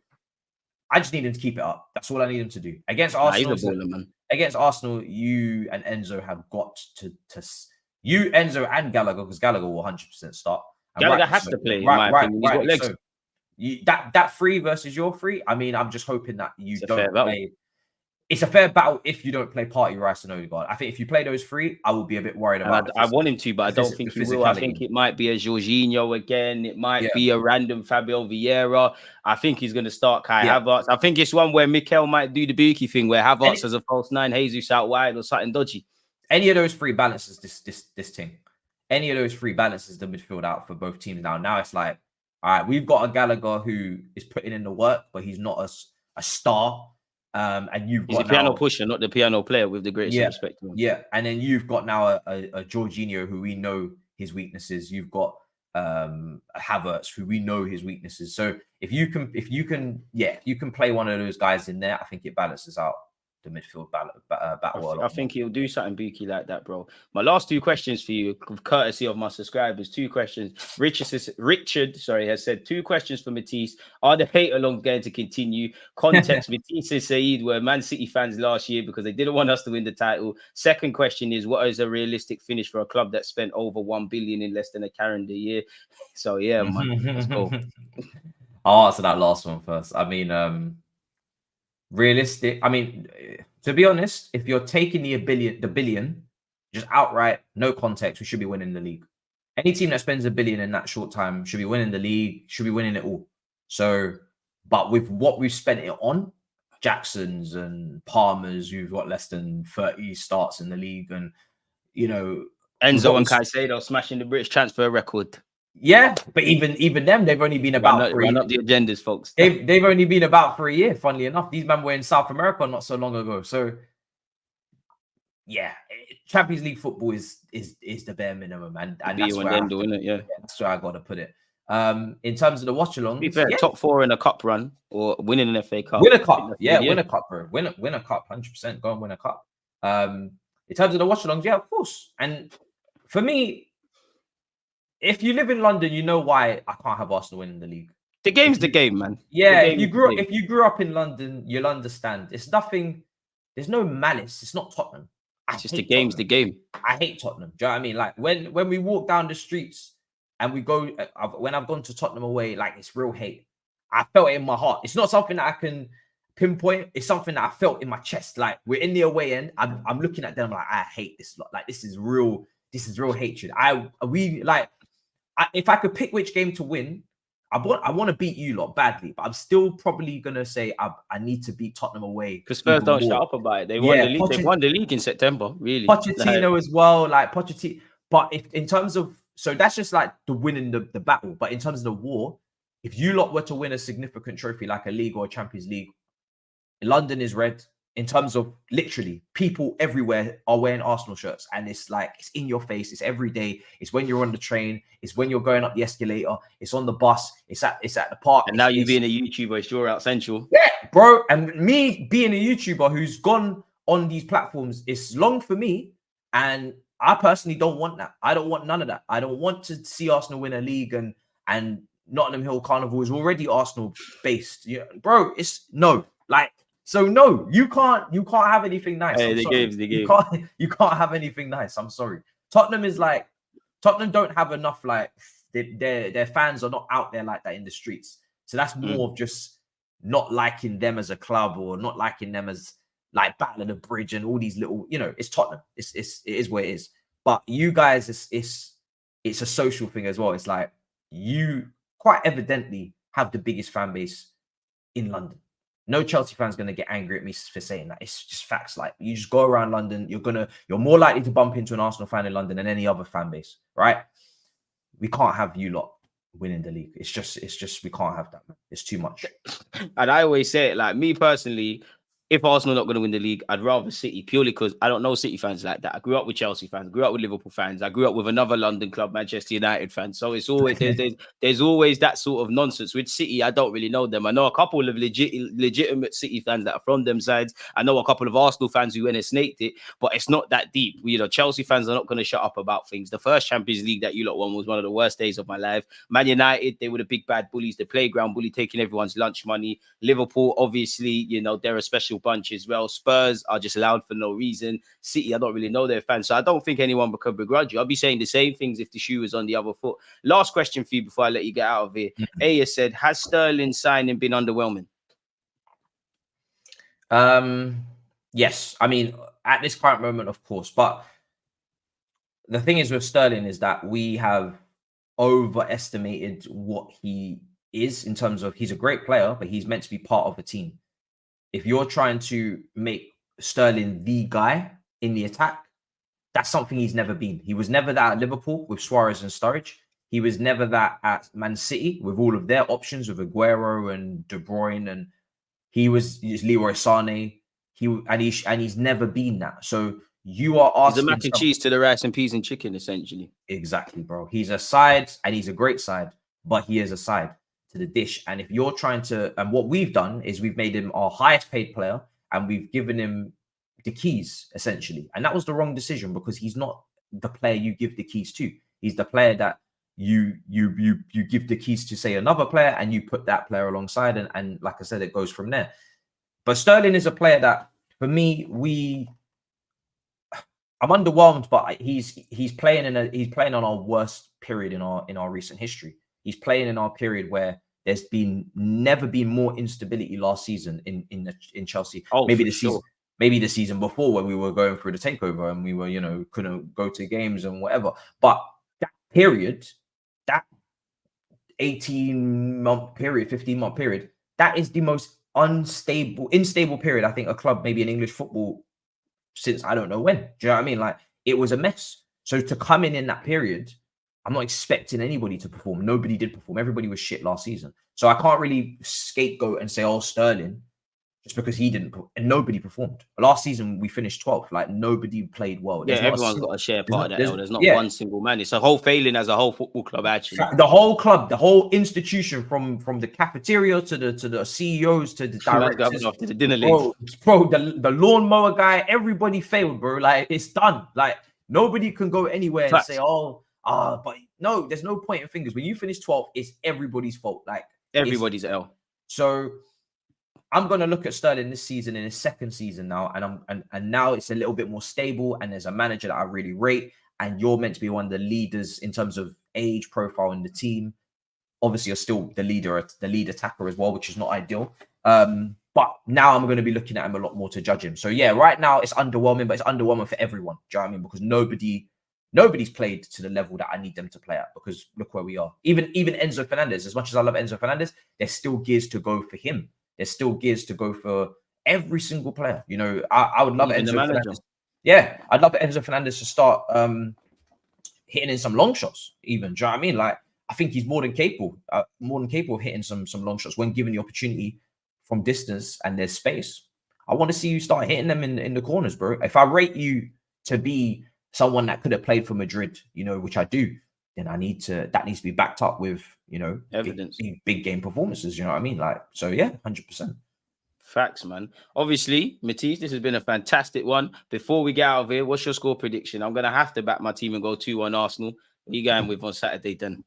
I just need him to keep it up. That's all I need him to do. Against Arsenal, he's a baller, man. Against Arsenal, you and Enzo have got to you, Enzo, and Gallagher, because Gallagher will 100% start. And Gallagher rightly has so. to play, in my opinion. He's got legs. So that free versus your free. I mean, I'm just hoping that you don't play. It's a fair battle if you don't play Party, Rice, and Odegaard. I think if you play those three, I will be a bit worried about. I want him to, but I don't think he will. I think it might be a Jorginho again. It might be a random Fabio Vieira. I think he's going to start Kai Havertz. I think it's one where Mikel might do the Buki thing, where Havertz as a false nine, Jesus out wide, or something dodgy. Any of those three balances this team. Any of those three balances the midfield out for both teams now. Now it's like, all right, we've got a Gallagher who is putting in the work, but he's not a star. And he's a piano pusher, not the piano player, with the greatest respect to him. Yeah, and then you've got now a Jorginho who we know his weaknesses. You've got a Havertz who we know his weaknesses. So if you can play one of those guys in there, I think it balances out the midfield battle. I think he'll do something Buki like that, bro. My last two questions for you, courtesy of my subscribers. Two questions. Richard, has said 2 questions for Matisse. Are the hate along going to continue? Context: Matisse and Saeed were Man City fans last year because they didn't want us to win the title. Second question is, what is a realistic finish for a club that spent over 1 billion in less than a calendar year? So yeah, man, let's go. I'll answer that last one first. I mean, realistic. I mean, to be honest, if you're taking the billion, just outright, no context, we should be winning the league. Any team that spends $1 billion in that short time should be winning the league, should be winning it all. So, but with what we've spent it on, Jacksons and Palmers, who've got less than 30 starts in the league, and Enzo and Caicedo smashing the British transfer record. Yeah, but even them, they've only been about run up the agendas, folks. They've only been about for a year. Funnily enough, these men were in South America not so long ago. So, yeah, Champions League football is the bare minimum, and that's where that's where I got to put it. In terms of the watch-alongs, be fair, top 4 in a cup run or winning an FA Cup. Win a cup, win a cup, bro. Win a cup, 100%. Go and win a cup. In terms of the watch-alongs, yeah, of course. And for me, if you live in London, you know why I can't have Arsenal winning the league. The game's the game, man. Yeah, if you grew up in London, you'll understand. It's nothing. There's no malice. It's not Tottenham. It's just the game's the game. I hate Tottenham. Do you know what I mean? Like when we walk down the streets and we go, when I've gone to Tottenham away, like it's real hate. I felt it in my heart. It's not something that I can pinpoint. It's something that I felt in my chest. Like we're in the away end. I'm looking at them like I hate this lot. Like this is real. This is real hatred. If I could pick which game to win, I want to beat you lot badly, but I'm still probably gonna say I need to beat Tottenham away. Because Spurs don't shut up about it. They won the league. They won the league in September. Really, Pochettino as well. Like Pochettino, but if in terms of that's just like the winning the battle. But in terms of the war, if you lot were to win a significant trophy like a league or a Champions League, London is red. In terms of literally, people everywhere are wearing Arsenal shirts, and it's like it's in your face. It's every day. It's when you're on the train. It's when you're going up the escalator. It's on the bus. It's at the park. And now you being a YouTuber, it's your out central. Yeah, bro. And me being a YouTuber who's gone on these platforms, it's long for me, and I personally don't want that. I don't want none of that. I don't want to see Arsenal win a league, and Nottingham Hill Carnival is already Arsenal based. Yeah, bro. It's no like. So no, you can't have anything nice. Hey, the game. You can't have anything nice. I'm sorry. Tottenham don't have enough, like their fans are not out there like that in the streets. So that's more of just not liking them as a club or not liking them as like Battle of the Bridge and all these little, it's Tottenham. It is what it is. But you guys, it's a social thing as well. It's like you quite evidently have the biggest fan base in London. No Chelsea fan's going to get angry at me for saying that. It's just facts. Like you just go around London, you're more likely to bump into an Arsenal fan in London than any other fan base, right? We can't have you lot winning the league. It's just we can't have that, man. It's too much. And I always say it, like me personally, if Arsenal not going to win the league, I'd rather City purely because I don't know City fans like that. I grew up with Chelsea fans, grew up with Liverpool fans, I grew up with another London club, Manchester United fans. So it's always there's always that sort of nonsense. With City, I don't really know them. I know a couple of legitimate City fans that are from them sides. I know a couple of Arsenal fans who went and snaked it, but it's not that deep. You know, Chelsea fans are not going to shut up about things. The first Champions League that you lot won was one of the worst days of my life. Man United, they were the big bad bullies, the playground bully, taking everyone's lunch money. Liverpool, obviously, you know, they're a special bunch as well. Spurs are just loud for no reason. City, I don't really know their fans, so I don't think anyone could begrudge you. I'll be saying the same things if the shoe was on the other foot. Last question for you before I let you get out of here. Aya said, has Sterling signing been underwhelming? Yes. I mean, at this current moment, of course. But the thing is with Sterling is that we have overestimated what he is in terms of he's a great player, but he's meant to be part of a team. If you're trying to make Sterling the guy in the attack, that's something he's never been. He was never that at Liverpool with Suarez and Sturridge. He was never that at Man City with all of their options with Aguero and De Bruyne, and he was Leroy Sané. He's never been that. So you are asking. He's a mac and cheese to the rice and peas and chicken, essentially. Exactly, bro. He's a side, and he's a great side, but he is a side to the dish. And if you're trying to, and what we've done is we've made him our highest paid player, and we've given him the keys essentially. And that was the wrong decision because he's not the player you give the keys to. He's the player that you give the keys to, say, another player, and you put that player alongside, and like I said, it goes from there. But Sterling is a player that, for me, I'm underwhelmed, but he's playing on our worst period in our recent history. He's playing in our period where there's never been more instability last season in Chelsea. Oh, maybe the season before when we were going through the takeover and we were, you know, couldn't go to games and whatever. But that period, that 18-month period, 15-month period, that is the most unstable period, I think, a club maybe in English football since I don't know when. Do you know what I mean? Like, it was a mess. So to come in that period, I'm not expecting anybody to perform. Nobody did perform. Everybody was shit last season. So I can't really scapegoat and say, oh, Sterling, just because he didn't, and nobody performed. Last season, we finished 12th. Like, nobody played well. Everyone's got a share part of that. There's not one single man. It's a whole failing as a whole football club, actually. The whole club, the whole institution, from the cafeteria to the CEOs to the directors, to the dinner bro, the lawnmower guy, everybody failed, bro. Like, it's done. Like, nobody can go anywhere and say, but no, there's no point in fingers. When you finish 12th, it's everybody's fault. Like, everybody's L. So I'm going to look at Sterling this season in his second season now, and now it's a little bit more stable, and there's a manager that I really rate, and you're meant to be one of the leaders in terms of age profile in the team. Obviously, you're still the lead attacker as well, which is not ideal. But now I'm going to be looking at him a lot more to judge him. So yeah, right now it's underwhelming, but it's underwhelming for everyone. Do you know what I mean? Because nobody's played to the level that I need them to play at, because look where we are. Even Enzo Fernandez, as much as I love Enzo Fernandez, there's still gears to go for him. There's still gears to go for every single player. You know, I would love Enzo Fernandez. Yeah, I'd love Enzo Fernandez to start hitting in some long shots even. Do you know what I mean? Like, I think he's more than capable of hitting some long shots when given the opportunity from distance and there's space. I want to see you start hitting them in the corners, bro. If I rate you to be someone that could have played for Madrid, you know, which I do, then that needs to be backed up with, you know, evidence, big game performances. You know what I mean? Like, so yeah, 100%. Facts, man. Obviously, Matisse, this has been a fantastic one. Before we get out of here, what's your score prediction? I'm gonna have to back my team and go 2-1 Arsenal. What are you going with on Saturday then?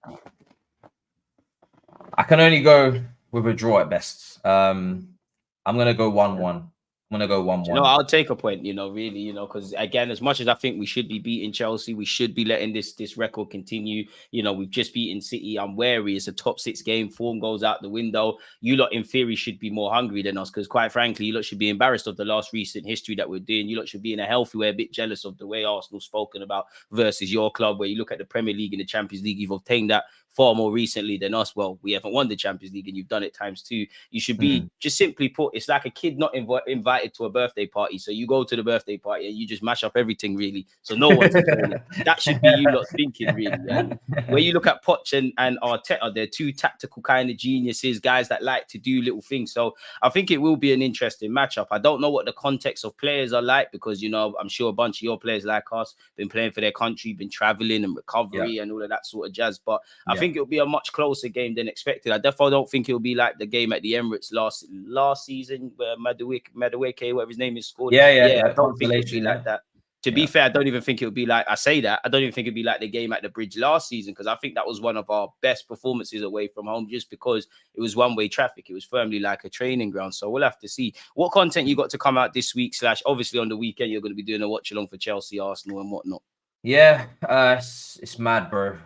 I can only go with a draw at best. I'm gonna go 1-1. I'm gonna go 1-1. No, I'll take a point, you know, really, you know, because again, as much as I think we should be beating Chelsea, we should be letting this record continue. You know, we've just beaten City. I'm wary. It's a top 6 game. Form goes out the window. You lot, in theory, should be more hungry than us, because quite frankly, you lot should be embarrassed of the last recent history that we're doing. You lot should be in a healthy way, a bit jealous of the way Arsenal's spoken about versus your club, where you look at the Premier League and the Champions League, you've obtained that far more recently than us. Well, we haven't won the Champions League and you've done it times 2. You should be, just simply put, it's like a kid not invited invited to a birthday party, so you go to the birthday party and you just mash up everything, really. So no one's enjoying it. That should be you lot thinking, really. And where you look at Poch and Arteta, they're two tactical kind of geniuses, guys that like to do little things. So I think it will be an interesting matchup. I don't know what the context of players are like because, you know, I'm sure a bunch of your players like us been playing for their country, been traveling and recovery and all of that sort of jazz. But I think it'll be a much closer game than expected. I definitely don't think it'll be like the game at the Emirates last season where Mudryk, whatever his name is, scored. I don't think it'll be like that. To be fair, I don't even think it would be like, I say that, I don't even think it'd be like the game at the Bridge last season, because I think that was one of our best performances away from home, just because it was one-way traffic. It was firmly like a training ground. So we'll have to see what content you got to come out this week, / obviously on the weekend, you're going to be doing a watch along for Chelsea, Arsenal and whatnot. Yeah, it's mad, bro.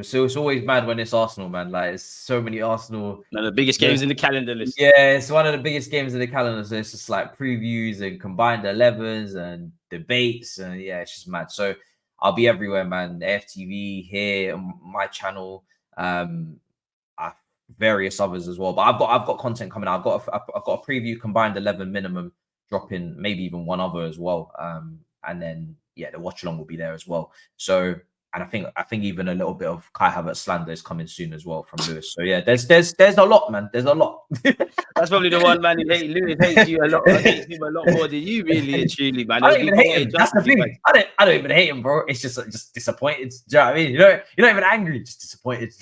So it's always mad when it's Arsenal, man. Like, it's so many Arsenal. One of the biggest games in the calendar list. Yeah, it's one of the biggest games in the calendar. So it's just like previews and combined 11s and debates, and yeah, it's just mad. So I'll be everywhere, man. FTV here on my channel, various others as well. But I've got content coming out. I've got a preview combined 11 minimum, dropping maybe even one other as well. And then the watch along will be there as well. So, and I think even a little bit of Kai Havertz slander is coming soon as well from Lewis. So yeah, there's a lot, man. There's a lot. That's probably the one man who hates Lewis. Hates you a lot. Hates him a lot more than you, really and truly, man. I don't even hate him. That's the thing. I don't even hate him, bro. It's just disappointed. Do you know what I mean? You're not even angry, just disappointed.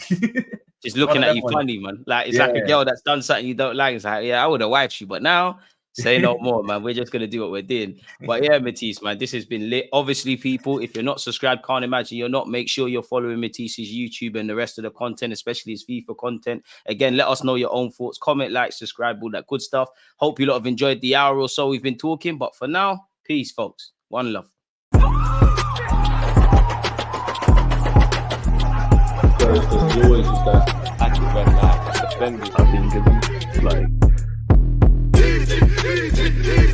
Just looking at you funny, man. Like it's like a girl that's done something you don't like. It's like, I would have wiped you, but now. Say no more, man. We're just going to do what we're doing. But yeah, Matisse, man, this has been lit. Obviously, people, if you're not subscribed, can't imagine you're not. Make sure you're following Matisse's YouTube and the rest of the content, especially his FIFA content. Again, let us know your own thoughts. Comment, like, subscribe, all that good stuff. Hope you lot have enjoyed the hour or so we've been talking. But for now, peace, folks. One love. There's always just that active red flag defenders. I think it's like